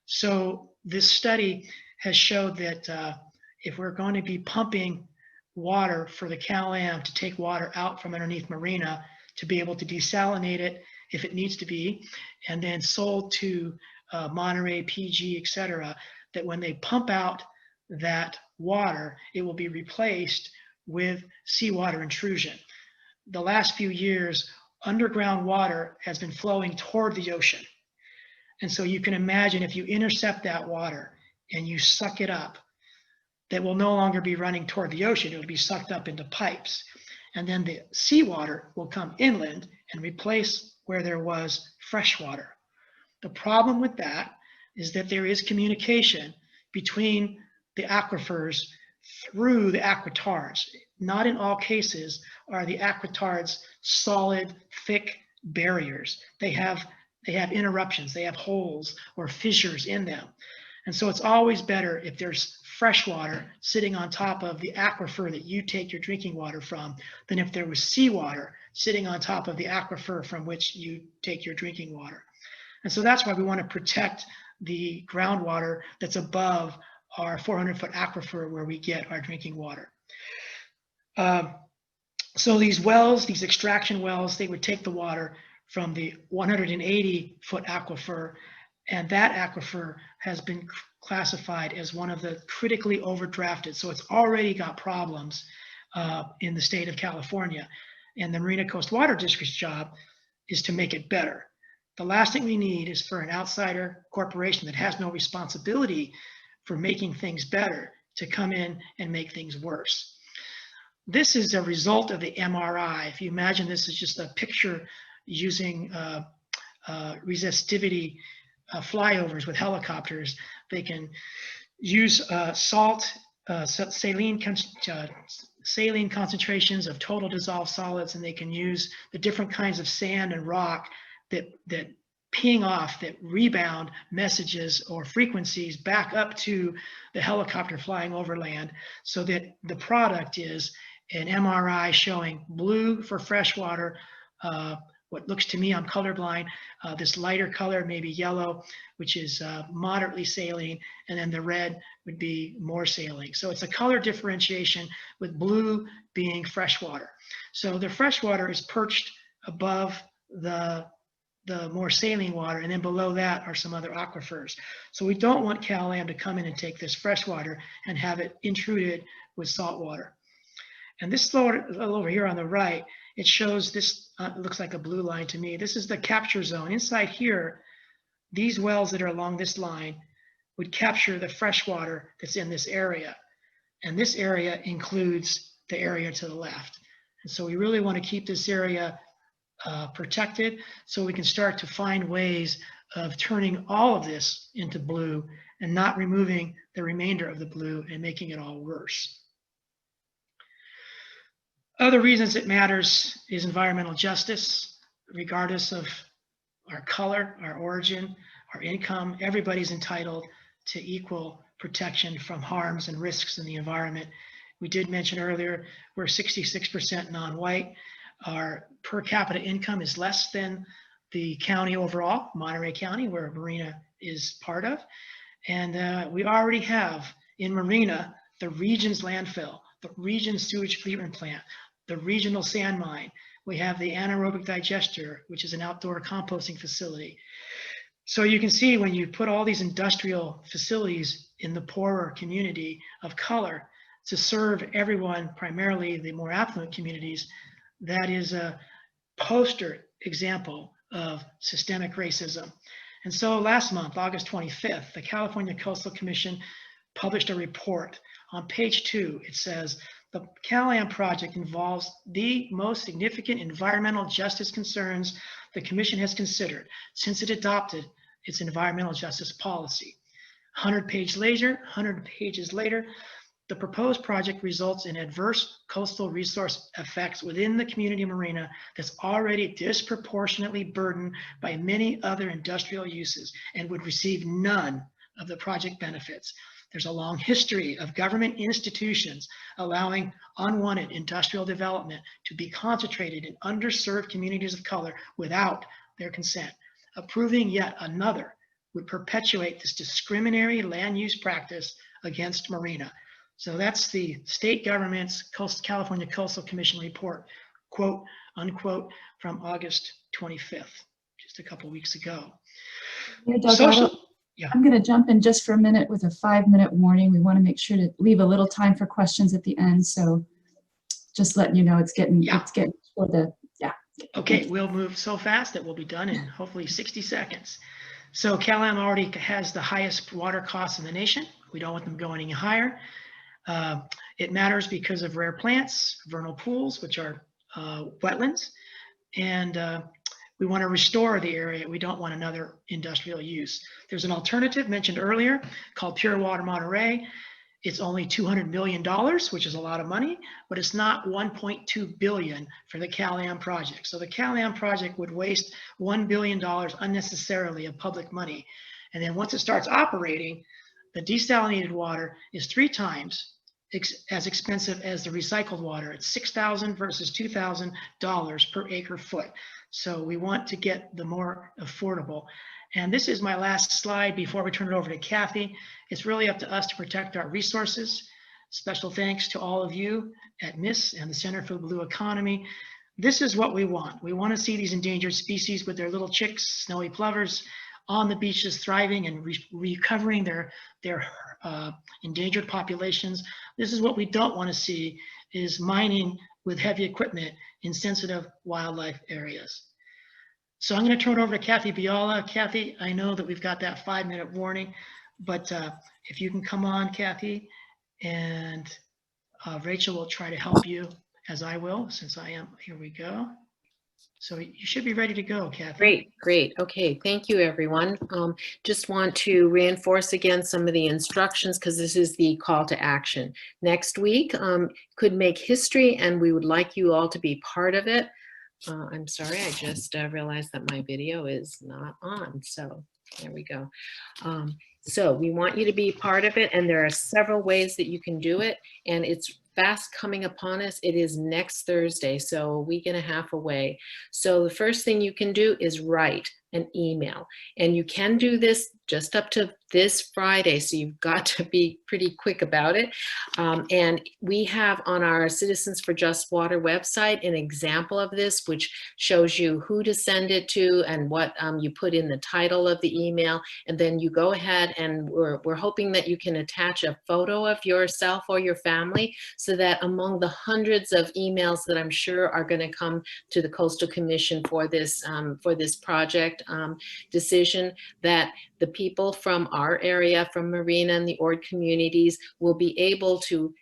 Speaker 2: So this study has showed that if we're going to be pumping water for the CalAm to take water out from underneath marina to be able to desalinate it if it needs to be, and then sold to Monterey, PG, etc., that when they pump out that water, it will be replaced with seawater intrusion. The last few years, underground water has been flowing toward the ocean. And so you can imagine if you intercept that water and you suck it up, that will no longer be running toward the ocean. It will be sucked up into pipes. And then the seawater will come inland and replace where there was fresh water. The problem with that is that there is communication between the aquifers through the aquitards. Not in all cases are the aquitards solid, thick barriers. They have interruptions, they have holes or fissures in them. And so it's always better if there's fresh water sitting on top of the aquifer that you take your drinking water from than if there was seawater sitting on top of the aquifer from which you take your drinking water. And so that's why we want to protect the groundwater that's above our 400-foot aquifer where we get our drinking water. So these wells, these extraction wells, they would take the water from the 180-foot aquifer, and that aquifer has been classified as one of the critically overdrafted. So it's already got problems in the state of California. And the Marina Coast Water District's job is to make it better. The last thing we need is for an outsider corporation that has no responsibility for making things better to come in and make things worse. This is a result of the MRI. If you imagine this is just a picture using resistivity flyovers with helicopters, they can use saline concentrations of total dissolved solids, and they can use the different kinds of sand and rock that ping off, that rebound messages or frequencies back up to the helicopter flying over land, so that the product is an MRI showing blue for freshwater, what looks to me, I'm colorblind, this lighter color, maybe yellow, which is moderately saline, and then the red would be more saline. So it's a color differentiation, with blue being freshwater. So the freshwater is perched above the more saline water, and then below that are some other aquifers. So we don't want CalAm to come in and take this freshwater and have it intruded with salt water. And this over here on the right, it shows this, looks like a blue line to me. This is the capture zone. Inside here, these wells that are along this line would capture the fresh water that's in this area. And this area includes the area to the left. And so we really want to keep this area protected, so we can start to find ways of turning all of this into blue and not removing the remainder of the blue and making it all worse. Other reasons it matters is environmental justice. Regardless of our color, our origin, our income, everybody's entitled to equal protection from harms and risks in the environment. We did mention earlier, we're 66% non-white. Our per capita income is less than the county overall, Monterey County, where Marina is part of. And we already have in Marina the region's landfill, the region's sewage treatment plant, the regional sand mine. We have the anaerobic digester, which is an outdoor composting facility. So you can see, when you put all these industrial facilities in the poorer community of color to serve everyone, primarily the more affluent communities, that is a poster example of systemic racism. And so last month, August 25th, the California Coastal Commission published a report. On page 2, it says, the CalAm project involves the most significant environmental justice concerns the Commission has considered since it adopted its environmental justice policy. 100 pages later, the proposed project results in adverse coastal resource effects within the community of Marina that's already disproportionately burdened by many other industrial uses and would receive none of the project benefits. There's a long history of government institutions allowing unwanted industrial development to be concentrated in underserved communities of color without their consent. Approving yet another would perpetuate this discriminatory land use practice against Marina. So that's the state government's California Coastal Commission report, quote unquote, from August 25th, just a couple weeks ago.
Speaker 1: Yeah. I'm going to jump in just for a minute with a 5-minute warning. We want to make sure to leave a little time for questions at the end. So just letting you know, it's getting for the,
Speaker 2: Okay, we'll move so fast that we'll be done in hopefully 60 seconds. So CalAm already has the highest water costs in the nation. We don't want them going any higher. It matters because of rare plants, vernal pools, which are wetlands, and we want to restore the area. We don't want another industrial use. There's an alternative mentioned earlier called Pure Water Monterey. It's only $200 million, which is a lot of money, but it's not $1.2 billion for the CalAm project. So the CalAm project would waste $1 billion unnecessarily of public money. And then once it starts operating, the desalinated water is 3 times as expensive as the recycled water. It's $6,000 versus $2,000 per acre foot. So we want to get the more affordable. And this is my last slide before we turn it over to Kathy. It's really up to us to protect our resources. Special thanks to all of you at MISS and the Center for the Blue Economy. This is what we want. We want to see these endangered species with their little chicks, snowy plovers, on the beaches thriving and recovering their endangered populations. This is what we don't want to see, is mining with heavy equipment in sensitive wildlife areas. So I'm going to turn it over to Kathy Biala. Kathy, I know that we've got that 5-minute warning, but if you can come on, Kathy, and Rachel will try to help you, as I will, since I am. Here we go. So you should be ready to go, Kathy.
Speaker 5: Great, great. Okay, thank you, everyone. Just want to reinforce again some of the instructions because this is the call to action. Next week could make history, and we would like you all to be part of it. I'm sorry, I just realized that my video is not on. So there we go. So we want you to be part of it, and there are several ways that you can do it, and it's fast coming upon us. It is next Thursday, so a week and a half away. So the first thing you can do is write an email, and you can do this just up to this Friday, so you've got to be pretty quick about it. And we have on our Citizens for Just Water website an example of this, which shows you who to send it to and what you put in the title of the email. And then you go ahead, and we're hoping that you can attach a photo of yourself or your family, so that among the hundreds of emails that I'm sure are going to come to the Coastal Commission for this project decision, that the people from our area, from Marina and the Ord communities, will be able to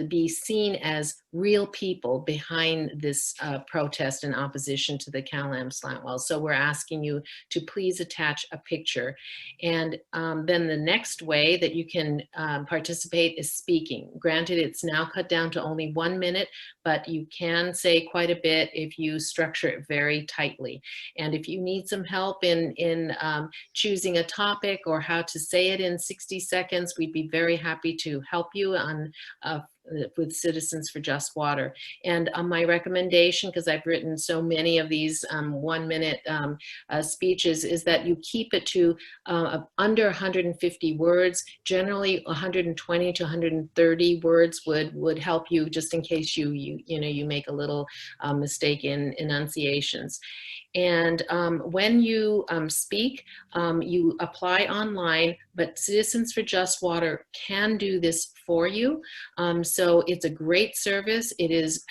Speaker 5: be seen as real people behind this protest and opposition to the CalAm slant wells. So we're asking you to please attach a picture. And then the next way that you can participate is speaking. Granted, it's now cut down to only 1 minute, but you can say quite a bit if you structure it very tightly. And if you need some help in choosing a topic or how to say it in 60 seconds, we'd be very happy to help you on with Citizens for Just Water. And my recommendation, because I've written so many of these 1 minute speeches, is that you keep it to under 150 words. Generally 120 to 130 words would help you, just in case you make a little mistake in enunciations. And when you speak, you apply online, but Citizens for Just Water can do this for you. So it's a great service. It is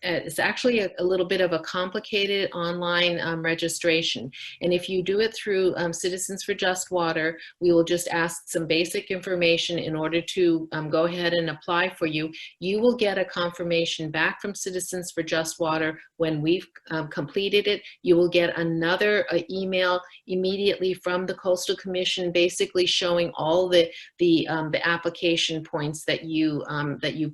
Speaker 5: it's actually a little bit of a complicated online registration. And if you do it through Citizens for Just Water, we will just ask some basic information in order to go ahead and apply for you. You will get a confirmation back from Citizens for Just Water when we've completed it. You will get another email immediately from the Coastal Commission, basically showing all the application points that you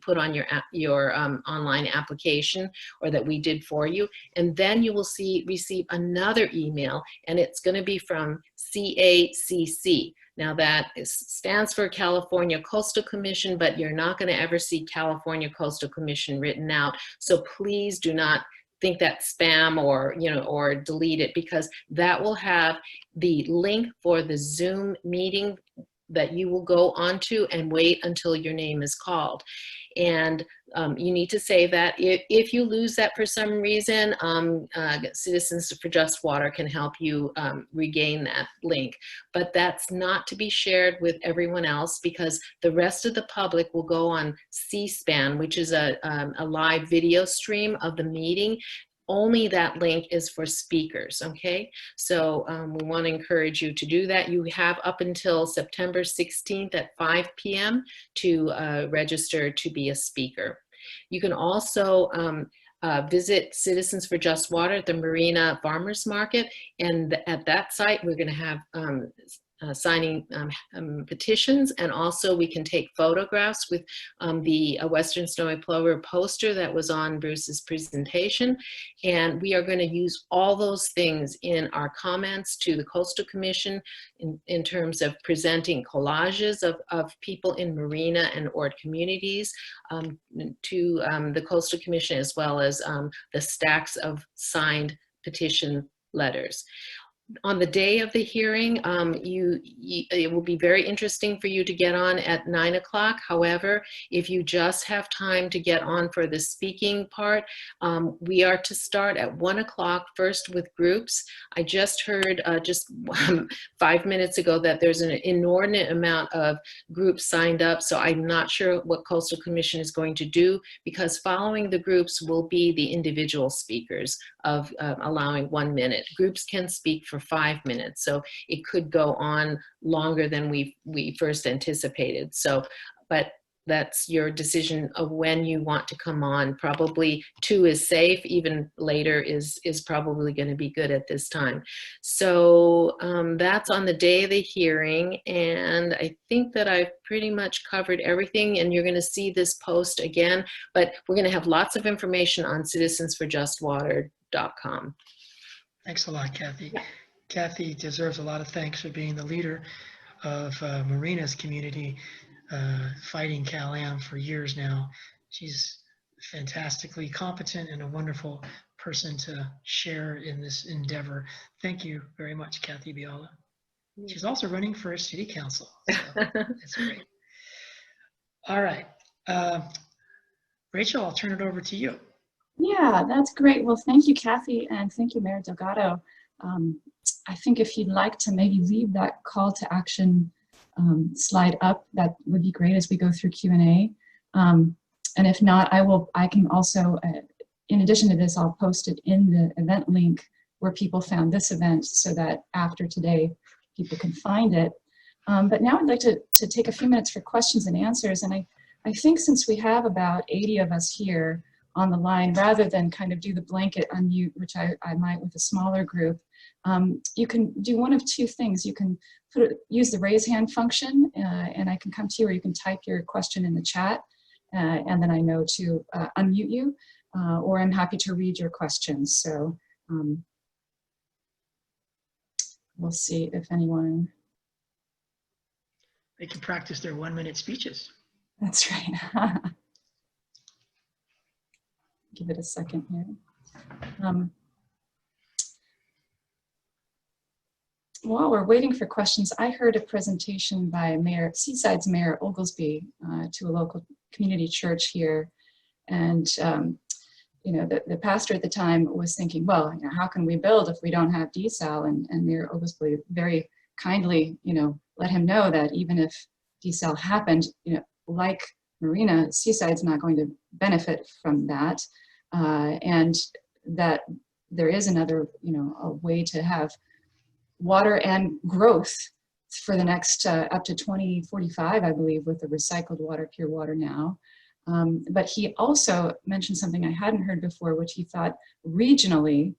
Speaker 5: put on your online application, or that we did for you. And then you will receive another email, and it's going to be from CACC. Now that stands for California Coastal Commission, but you're not going to ever see California Coastal Commission written out. So please do not think that spam or delete it, because that will have the link for the Zoom meeting that you will go onto and wait until your name is called. And you need to save that. If you lose that for some reason, Citizens for Just Water can help you regain that link. But that's not to be shared with everyone else, because the rest of the public will go on C-SPAN, which is a live video stream of the meeting. Only that link is for speakers, okay? So we want to encourage you to do that. You have up until September 16th at 5 p.m. to register to be a speaker. You can also visit Citizens for Just Water at the Marina Farmers Market, and at that site we're going to have signing petitions, and also we can take photographs with the Western Snowy Plover poster that was on Bruce's presentation. And we are going to use all those things in our comments to the Coastal Commission in terms of presenting collages of people in Marina and Ord communities to the Coastal Commission, as well as the stacks of signed petition letters. on the day of the hearing, it will be very interesting for you to get on at 9 o'clock. However, if you just have time to get on for the speaking part, we are to start at 1 o'clock first with groups. I just heard just 5 minutes ago that there's an inordinate amount of groups signed up, so I'm not sure what Coastal Commission is going to do, because following the groups will be the individual speakers of allowing 1 minute. Groups can speak for 5 minutes, so it could go on longer than we first anticipated. So, but that's your decision of when you want to come on. Probably 2 is safe, even later is probably going to be good at this time. So that's on the day of the hearing, and I think that I've pretty much covered everything, and you're going to see this post again, but we're going to have lots of information on citizensforjustwater.com.
Speaker 2: Thanks a lot, Kathy. Kathy deserves a lot of thanks for being the leader of Marina's community, fighting CalAm for years now. She's fantastically competent and a wonderful person to share in this endeavor. Thank you very much, Kathy Biala. She's also running for city council, so that's great. All right, Rachel, I'll turn it over to you.
Speaker 1: Yeah, that's great. Well, thank you, Kathy, and thank you, Mayor Delgado. I think if you'd like to maybe leave that call to action slide up, that would be great as we go through Q&A. And if not, I can also, in addition to this, I'll post it in the event link where people found this event, so that after today, people can find it. But now I'd like to take a few minutes for questions and answers. And I think since we have about 80 of us here on the line, rather than kind of do the blanket unmute, which I might with a smaller group, you can do one of 2 things. You can use the raise hand function, and I can come to you, or you can type your question in the chat, and then I know to unmute you, or I'm happy to read your questions. So we'll see if anyone.
Speaker 2: They can practice their 1-minute speeches.
Speaker 1: That's right. Give it a second here. While we're waiting for questions, I heard a presentation by Seaside's Mayor Oglesby to a local community church here. And you know, the pastor at the time was thinking, well, you know, how can we build if we don't have desal? And Mayor Oglesby very kindly, you know, let him know that even if desal happened, you know, like Marina, Seaside's not going to benefit from that. And that there is another, you know, a way to have water and growth for the next up to 2045, I believe, with the recycled water, pure water now. But he also mentioned something I hadn't heard before, which he thought regionally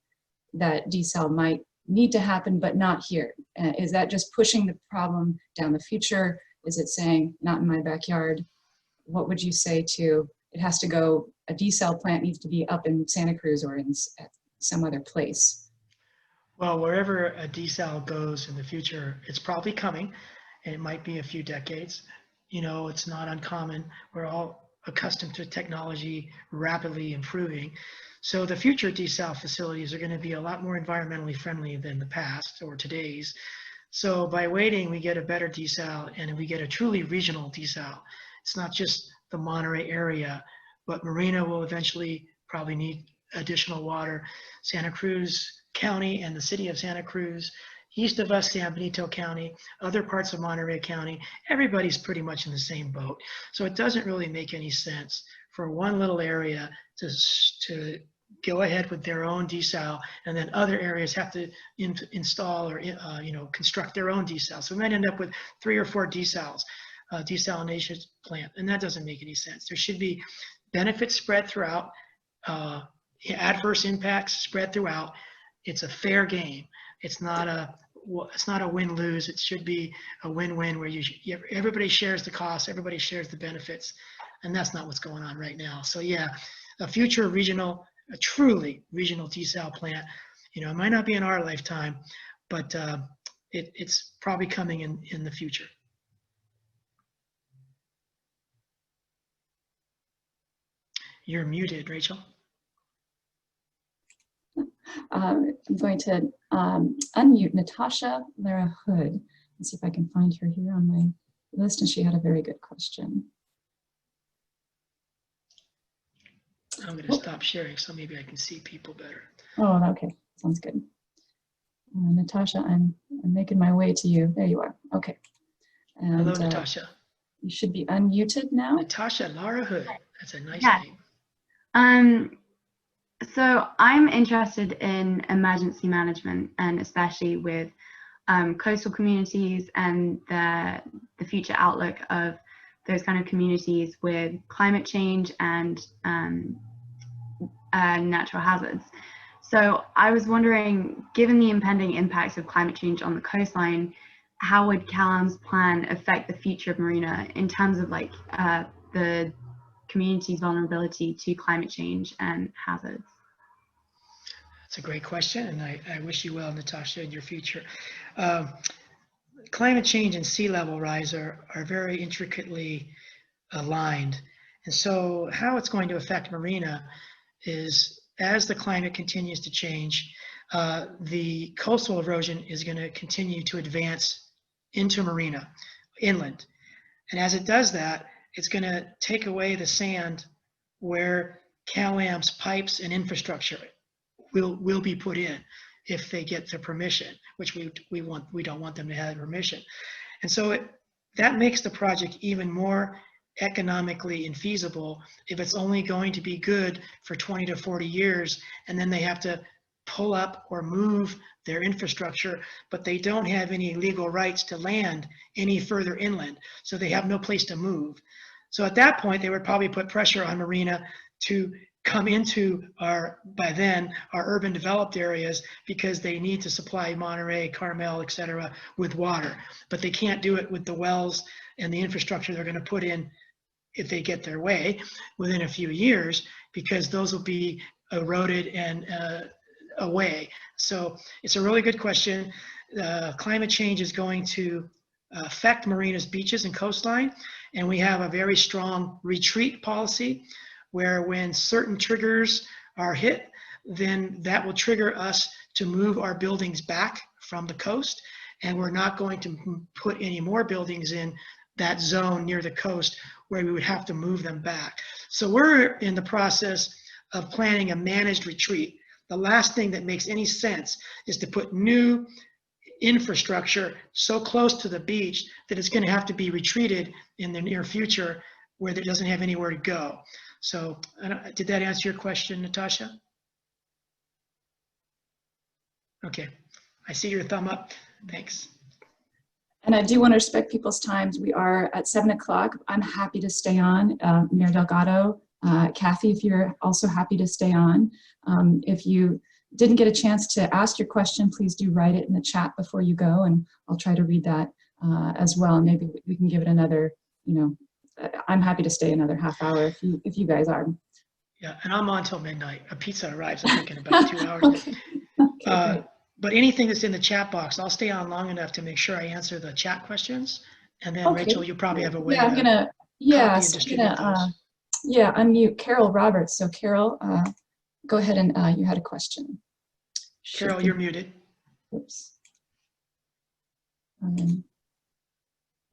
Speaker 1: that desal might need to happen, but not here. Is that just pushing the problem down the future? Is it saying, not in my backyard? What would you say to, it has to go, a desal plant needs to be up in Santa Cruz or in some other place?
Speaker 2: Well, wherever a desal goes in the future, it's probably coming, and it might be a few decades. You know, it's not uncommon. We're all accustomed to technology rapidly improving. So the future desal facilities are going to be a lot more environmentally friendly than the past or today's. So by waiting, we get a better desal, and we get a truly regional desal. It's not just the Monterey area, but Marina will eventually probably need additional water. Santa Cruz County and the city of Santa Cruz, east of us, San Benito County, other parts of Monterey County, everybody's pretty much in the same boat. So it doesn't really make any sense for one little area to go ahead with their own desal, and then other areas have to install or you know, construct their own desal. So we might end up with 3 or 4 desals, desalination plant, and that doesn't make any sense. There should be benefits spread throughout, adverse impacts spread throughout. It's a fair game. It's not a win-lose. It should be a win-win where everybody shares the costs, everybody shares the benefits, and that's not what's going on right now. So yeah, a future regional, a truly regional desal plant, you know, it might not be in our lifetime, but it's probably coming in the future. You're muted, Rachel.
Speaker 1: I'm going to unmute Natasha Lara Hood. Let's see if I can find her here on my list, and she had a very good question.
Speaker 2: I'm going to stop sharing so maybe I can see people better.
Speaker 1: Oh, okay, sounds good. Natasha, I'm making my way to you. There you are. Okay. And,
Speaker 2: Hello, Natasha.
Speaker 1: You should be unmuted now.
Speaker 2: Natasha Lara Hood. That's a nice
Speaker 6: Yes.
Speaker 2: name.
Speaker 6: So I'm interested in emergency management, and especially with coastal communities and the future outlook of those kind of communities with climate change and natural hazards. So I was wondering, given the impending impacts of climate change on the coastline, how would CalAm's plan affect the future of Marina in terms of like the community's vulnerability to climate change and hazards?
Speaker 2: That's a great question, and I wish you well, Natasha, in your future. Climate change and sea level rise are very intricately aligned. And so how it's going to affect Marina is, as the climate continues to change, the coastal erosion is going to continue to advance into Marina, inland. And as it does that, it's going to take away the sand where CalAm's pipes and infrastructure will be put in if they get the permission, which we don't want them to have permission. And so that makes the project even more economically infeasible if it's only going to be good for 20 to 40 years, and then they have to pull up or move their infrastructure, but they don't have any legal rights to land any further inland, so they have no place to move. So at that point, they would probably put pressure on Marina to come into by then, our urban developed areas, because they need to supply Monterey, Carmel, et cetera, with water. But they can't do it with the wells and the infrastructure they're going to put in if they get their way within a few years, because those will be eroded and away. So it's a really good question. Climate change is going to affect Marina's beaches and coastline, and we have a very strong retreat policy where when certain triggers are hit, then that will trigger us to move our buildings back from the coast, and we're not going to put any more buildings in that zone near the coast where we would have to move them back. So we're in the process of planning a managed retreat. The last thing that makes any sense is to put new infrastructure so close to the beach that it's going to have to be retreated in the near future where it doesn't have anywhere to go. So did that answer your question, Natasha? Okay, I see your thumb up. Thanks.
Speaker 1: And I do want to respect people's times. We are at 7 o'clock. I'm happy to stay on. Mayor Delgado, Kathy, if you're also happy to stay on. If you didn't get a chance to ask your question, please do write it in the chat before you go, and I'll try to read that as well. And maybe we can give it another, I'm happy to stay another half hour if you guys are.
Speaker 2: Yeah, and I'm on till midnight. A pizza arrives, I think, in about 2 hours.
Speaker 1: Okay,
Speaker 2: but anything that's in the chat box, I'll stay on long enough to make sure I answer the chat questions. And then
Speaker 1: okay.
Speaker 2: Rachel, you probably have a way
Speaker 1: Yeah, I'm
Speaker 2: to
Speaker 1: gonna,
Speaker 2: copy
Speaker 1: yes,
Speaker 2: and distribute those.
Speaker 1: yeah, unmute Carol Roberts. So Carol, go ahead, and you had a question.
Speaker 2: Carol, you're muted.
Speaker 1: Oops.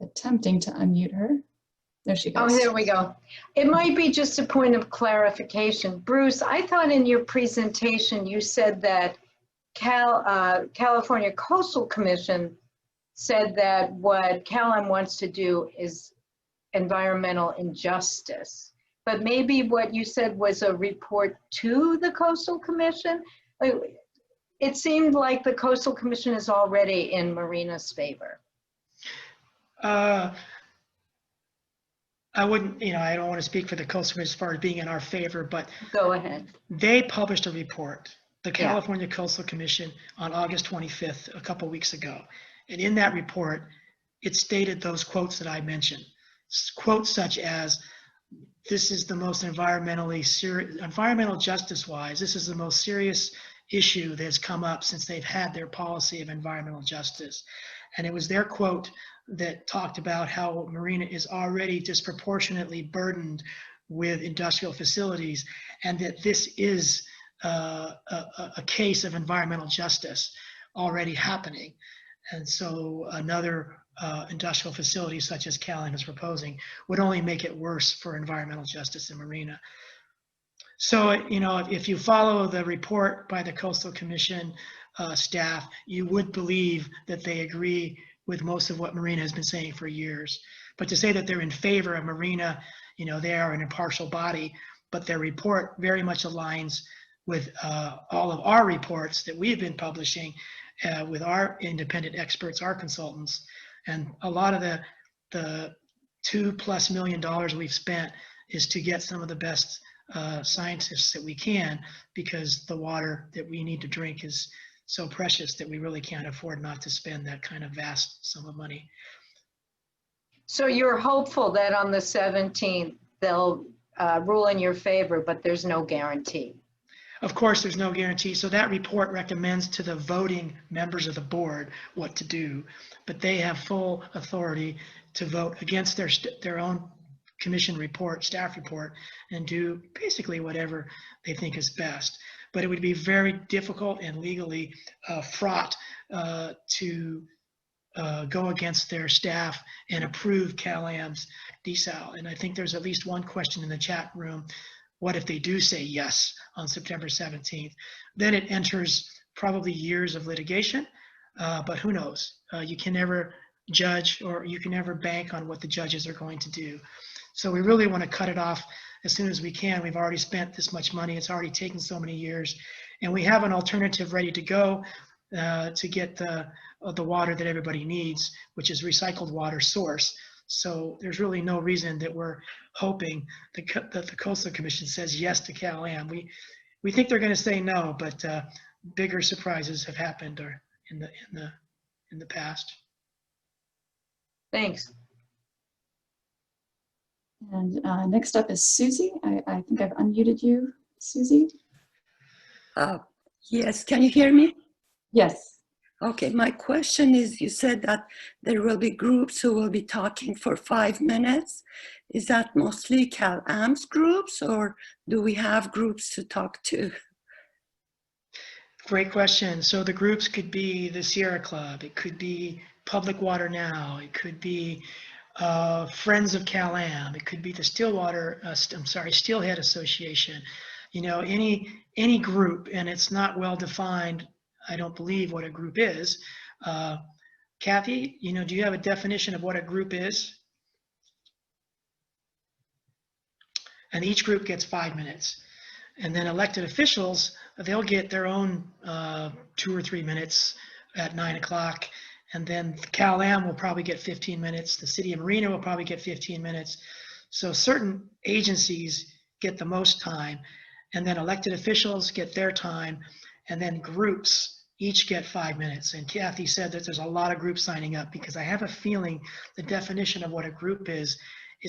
Speaker 1: Attempting to unmute her. There she goes.
Speaker 7: Oh, there we go. It might be just a point of clarification. Bruce, I thought in your presentation you said that California Coastal Commission said that what CalAm wants to do is environmental injustice. But maybe what you said was a report to the Coastal Commission? It seemed like the Coastal Commission is already in Marina's favor.
Speaker 2: I wouldn't, I don't want to speak for the Coastal as far as being in our favor, but
Speaker 7: Go ahead.
Speaker 2: they published a report, the California Coastal Commission, on August 25th, a couple weeks ago. And in that report, it stated those quotes that I mentioned. Quotes such as, this is the most environmental justice-wise, this is the most serious issue that's come up since they've had their policy of environmental justice. And it was their quote that talked about how Marina is already disproportionately burdened with industrial facilities, and that this is a case of environmental justice already happening. And so another industrial facility such as CalAm is proposing would only make it worse for environmental justice in Marina. So, you know, if you follow the report by the Coastal Commission staff, you would believe that they agree with most of what Marina has been saying for years. But to say that they're in favor of Marina, you know, they are an impartial body, but their report very much aligns with all of our reports that we've been publishing with our independent experts, our consultants. And a lot of the $2+ million we've spent is to get some of the best scientists that we can, because the water that we need to drink is so precious that we really can't afford not to spend that kind of vast sum of money.
Speaker 7: So you're hopeful that on the 17th, they'll rule in your favor, but there's no guarantee.
Speaker 2: Of course, there's no guarantee. So that report recommends to the voting members of the board what to do, but they have full authority to vote against their own commission report, staff report, and do basically whatever they think is best. But it would be very difficult and legally fraught to go against their staff and approve CalAm's desal. And I think there's at least one question in the chat room. What if they do say yes on September 17th? Then it enters probably years of litigation, but who knows? You can never judge, or you can never bank on what the judges are going to do. So we really want to cut it off as soon as we can. We've already spent this much money. It's already taken so many years, and we have an alternative ready to go to get the water that everybody needs, which is recycled water source. So there's really no reason that we're hoping that the Coastal Commission says yes to CalAm. We think they're going to say no, but bigger surprises have happened or in the past.
Speaker 7: Thanks.
Speaker 1: And next up is Susie. I think I've unmuted you, Susie.
Speaker 8: Yes, can you hear me?
Speaker 1: Yes.
Speaker 8: Okay, my question is, you said that there will be groups who will be talking for 5 minutes. Is that mostly CalAm's groups, or do we have groups to talk to?
Speaker 2: Great question. So the groups could be the Sierra Club, it could be Public Water Now, it could be Friends of CalAm, it could be the Steelhead Association. You know, any group, and it's not well defined. I don't believe what a group is. Kathy, you know, do you have a definition of what a group is? And each group gets 5 minutes. And then elected officials, they'll get their own 2 or 3 minutes at 9 o'clock. And then CalAm will probably get 15 minutes. The City of Marina will probably get 15 minutes. So certain agencies get the most time, and then elected officials get their time, and then groups each get 5 minutes. And Kathy said that there's a lot of groups signing up, because I have a feeling the definition of what a group is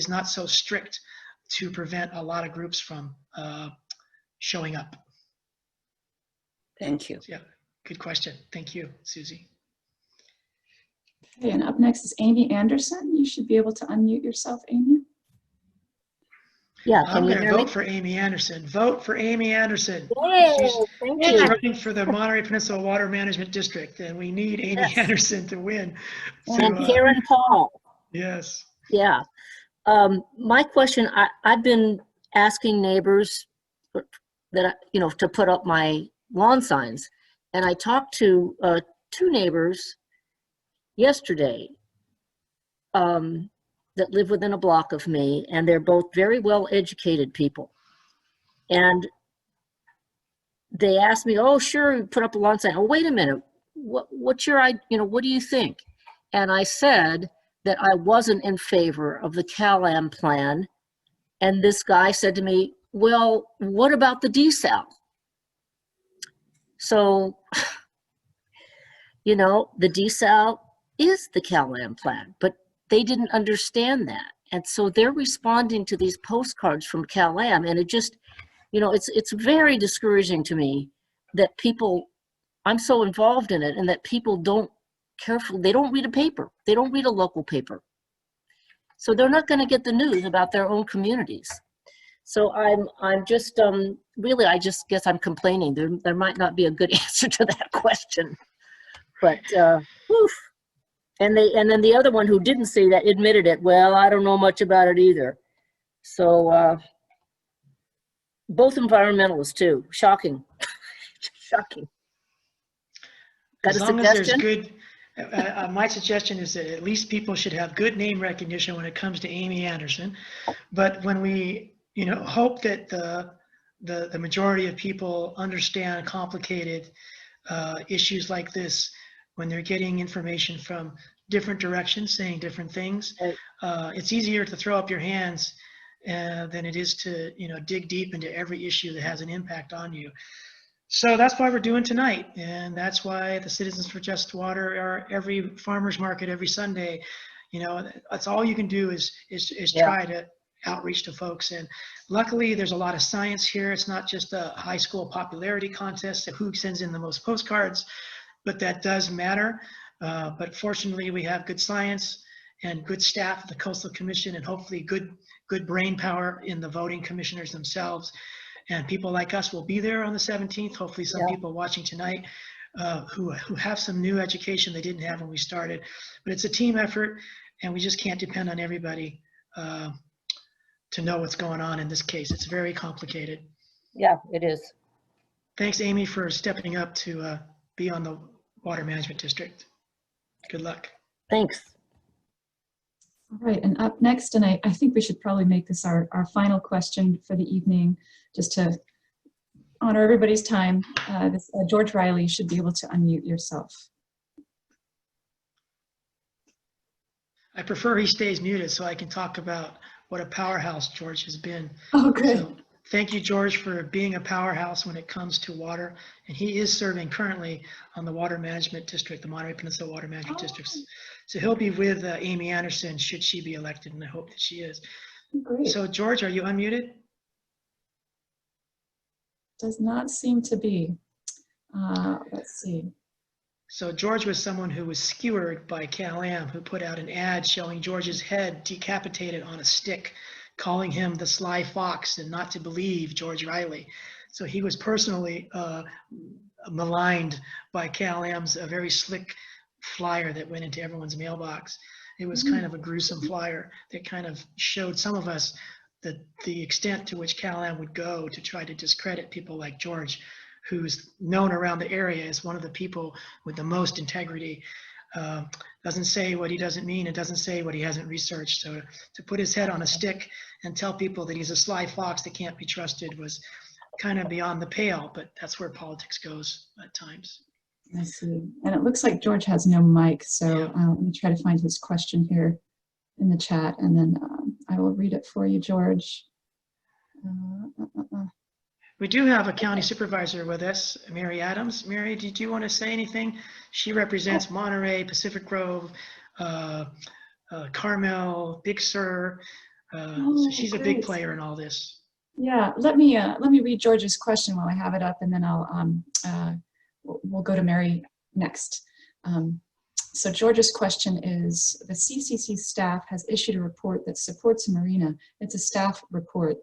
Speaker 2: not so strict to prevent a lot of groups from showing up.
Speaker 8: Thank you.
Speaker 2: Yeah, good question. Thank you, Susie.
Speaker 1: Okay, and up next is Amy Anderson. You should be able to unmute yourself, Amy.
Speaker 9: Yeah,
Speaker 2: I'm going to vote for Amy Anderson. Vote for Amy Anderson.
Speaker 9: Yay,
Speaker 2: She's running for the Monterey Peninsula Water Management District, and we need Amy Anderson to win.
Speaker 9: And Karen Paul.
Speaker 2: Yes.
Speaker 9: Yeah. My question, I've been asking neighbors that, you know, to put up my lawn signs. And I talked to 2 neighbors yesterday that live within a block of me, and they're both very well educated people. And they asked me, oh, sure, put up a lawn sign. Oh, wait a minute. What's your, you know, what do you think? And I said that I wasn't in favor of the CalAm plan. And this guy said to me, well, what about the desal? So, you know, the desal is the CalAm plan, but they didn't understand that. And so they're responding to these postcards from CalAm, and it just, you know, it's very discouraging to me that people, I'm so involved in it, and that people don't carefully, they don't read a paper. They don't read a local paper. So they're not going to get the news about their own communities. So I'm just really, I just guess I'm complaining. There might not be a good answer to that question, but woof. And then the other one who didn't say that admitted it. Well, I don't know much about it either. So both environmentalists too. Shocking, shocking. Got
Speaker 2: As
Speaker 9: a
Speaker 2: long as there's
Speaker 9: suggestion?
Speaker 2: good, my suggestion is that at least people should have good name recognition when it comes to Amy Anderson. But when we, hope that the majority of people understand complicated issues like this when they're getting information from different directions, saying different things.
Speaker 9: Right.
Speaker 2: It's easier to throw up your hands than it is to, dig deep into every issue that has an impact on you. So that's why we're doing tonight, and that's why the Citizens for Just Water are every farmers market every Sunday. That's all you can do is try to outreach to folks. And luckily, there's a lot of science here. It's not just a high school popularity contest of who sends in the most postcards, but that does matter. But fortunately, we have good science and good staff at the Coastal Commission, and hopefully good brain power in the voting commissioners themselves. And people like us will be there on the 17th. Hopefully some people watching tonight who have some new education they didn't have when we started. But it's a team effort, and we just can't depend on everybody to know what's going on in this case. It's very complicated.
Speaker 9: Yeah, it is.
Speaker 2: Thanks, Amy, for stepping up to be on the Water Management District. Good luck.
Speaker 9: Thanks.
Speaker 1: All right, and up next, and I think we should probably make this our final question for the evening, just to honor everybody's time. George Riley, you should be able to unmute yourself.
Speaker 2: I prefer he stays muted so I can talk about what a powerhouse George has been.
Speaker 1: Oh, good.
Speaker 2: So, thank you, George, for being a powerhouse when it comes to water. And he is serving currently on the Water Management District, the Monterey Peninsula Water Management District. So he'll be with Amy Anderson should she be elected, and I hope that she is.
Speaker 1: Great.
Speaker 2: So George, are you unmuted?
Speaker 1: Does not seem to be. Let's see.
Speaker 2: So George was someone who was skewered by CalAm, who put out an ad showing George's head decapitated on a stick, calling him the sly fox and not to believe George Riley. So he was personally maligned by CalAm's a very slick flyer that went into everyone's mailbox. It was kind of a gruesome flyer that kind of showed some of us the extent to which CalAm would go to try to discredit people like George, who's known around the area as one of the people with the most integrity. Doesn't say what he doesn't mean. It doesn't say what he hasn't researched. So to put his head on a stick and tell people that he's a sly fox that can't be trusted was kind of beyond the pale, but that's where politics goes at times.
Speaker 1: I see. And it looks like George has no mic, so let me try to find his question here in the chat, and then I will read it for you, George.
Speaker 2: We do have a county supervisor with us, Mary Adams. Mary, did you want to say anything? She represents Monterey, Pacific Grove, Carmel, Big Sur. So she's a big player in all this.
Speaker 1: Yeah, let me read George's question while I have it up, and then we'll go to Mary next. So George's question is, the CCC staff has issued a report that supports Marina. It's a staff report.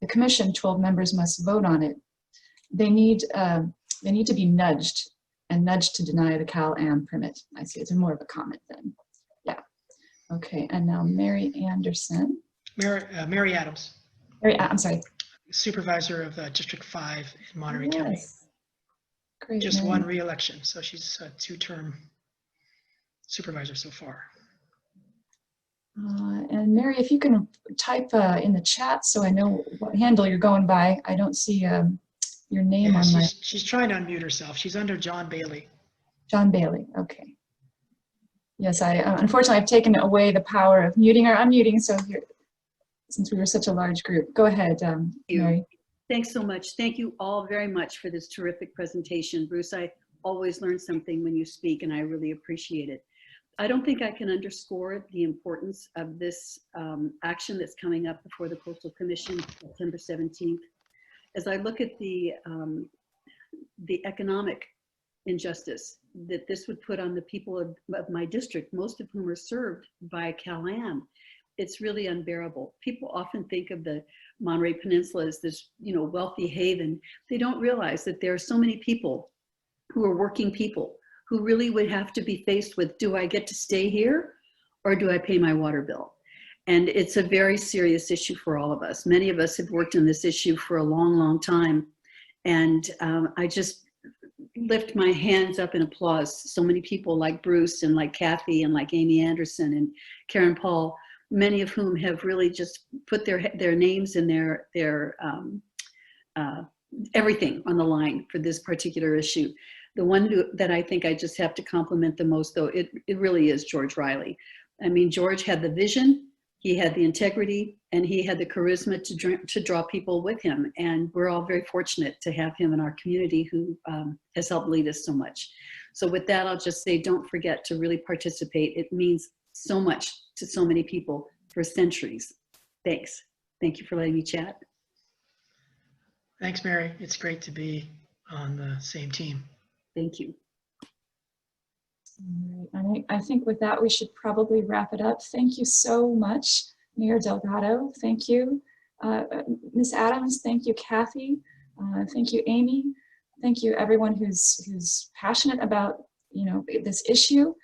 Speaker 1: The commission, 12 members, must vote on it. They need to be nudged to deny the CalAm permit. I see it's more of a comment then. Yeah. Okay, and now Mary Anderson.
Speaker 2: Mary Adams.
Speaker 1: I'm sorry.
Speaker 2: Supervisor of District 5 in Monterey County.
Speaker 1: Great,
Speaker 2: just
Speaker 1: Mary.
Speaker 2: won re-election, so she's a two-term supervisor so far.
Speaker 1: And Mary, if you can type in the chat so I know what handle you're going by. I don't see your name on my...
Speaker 2: She's trying to unmute herself. She's under John Bailey.
Speaker 1: John Bailey, okay. Yes, I unfortunately I've taken away the power of muting or unmuting, so here, since we were such a large group. Go ahead, Mary.
Speaker 10: Thanks so much. Thank you all very much for this terrific presentation. Bruce, I always learn something when you speak, and I really appreciate it. I don't think I can underscore the importance of this action that's coming up before the Coastal Commission September 17th. As I look at the economic injustice that this would put on the people of my district, most of whom are served by CalAm, it's really unbearable. People often think of the Monterey Peninsula as this, wealthy haven. They don't realize that there are so many people who are working people who really would have to be faced with, do I get to stay here or do I pay my water bill? And it's a very serious issue for all of us. Many of us have worked on this issue for a long, long time. And I just lift my hands up in applause. So many people like Bruce and like Kathy and like Amy Anderson and Karen Paul, many of whom have really just put their names and their everything on the line for this particular issue. The one that I think I just have to compliment the most, though, it really is George Riley. I mean, George had the vision, he had the integrity, and he had the charisma to draw people with him. And we're all very fortunate to have him in our community who has helped lead us so much. So with that, I'll just say, don't forget to really participate. It means so much to so many people for centuries. Thanks. Thank you for letting me chat.
Speaker 2: Thanks, Mary. It's great to be on the same team.
Speaker 10: Thank you.
Speaker 1: All right. I think with that, we should probably wrap it up. Thank you so much, Mayor Delgado. Thank you, Ms. Adams. Thank you, Kathy. Thank you, Amy. Thank you, everyone who's passionate about this issue.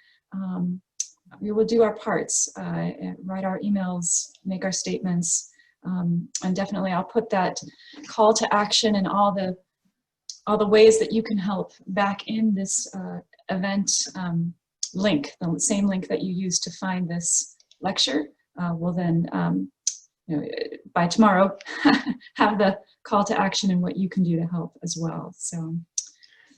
Speaker 1: We will do our parts, write our emails, make our statements, and definitely I'll put that call to action and all the ways that you can help back in this event link, the same link that you used to find this lecture. We'll then, by tomorrow, have the call to action and what you can do to help as well. So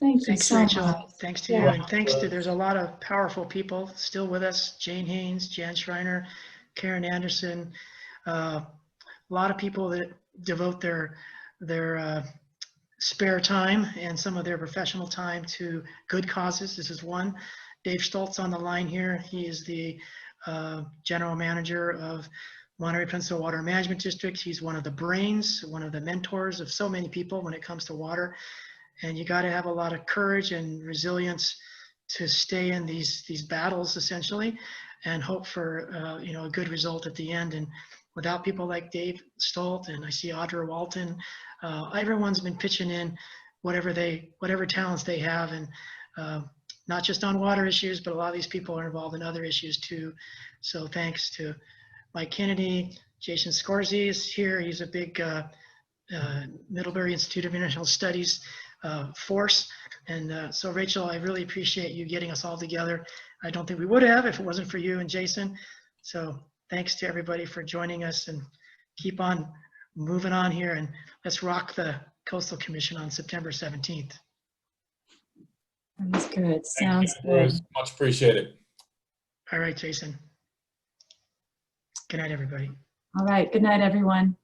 Speaker 1: thanks so
Speaker 2: Rachel.
Speaker 1: much.
Speaker 2: Thanks to you, and thanks to, there's a lot of powerful people still with us. Jane Haynes, Jan Schreiner, Karen Anderson, a lot of people that devote their spare time and some of their professional time to good causes. This is one. Dave Stoltz on the line here. He is the general manager of Monterey Peninsula Water Management District. He's one of the brains, one of the mentors of so many people when it comes to water. And you got to have a lot of courage and resilience to stay in these battles, essentially, and hope for a good result at the end. And without people like Dave Stolt, and I see Audra Walton, everyone's been pitching in whatever talents they have, and not just on water issues, but a lot of these people are involved in other issues too. So thanks to Mike Kennedy. Jason Scorsese is here. He's a big Middlebury Institute of International Studies force. And so Rachel, I really appreciate you getting us all together. I don't think we would have if it wasn't for you and Jason. So thanks to everybody for joining us, and keep on moving on here, and let's rock the Coastal Commission on September 17th.
Speaker 1: Sounds good. Sounds good.
Speaker 11: Bruce. Much appreciated.
Speaker 2: All right, Jason. Good night, everybody.
Speaker 1: All right. Good night, everyone.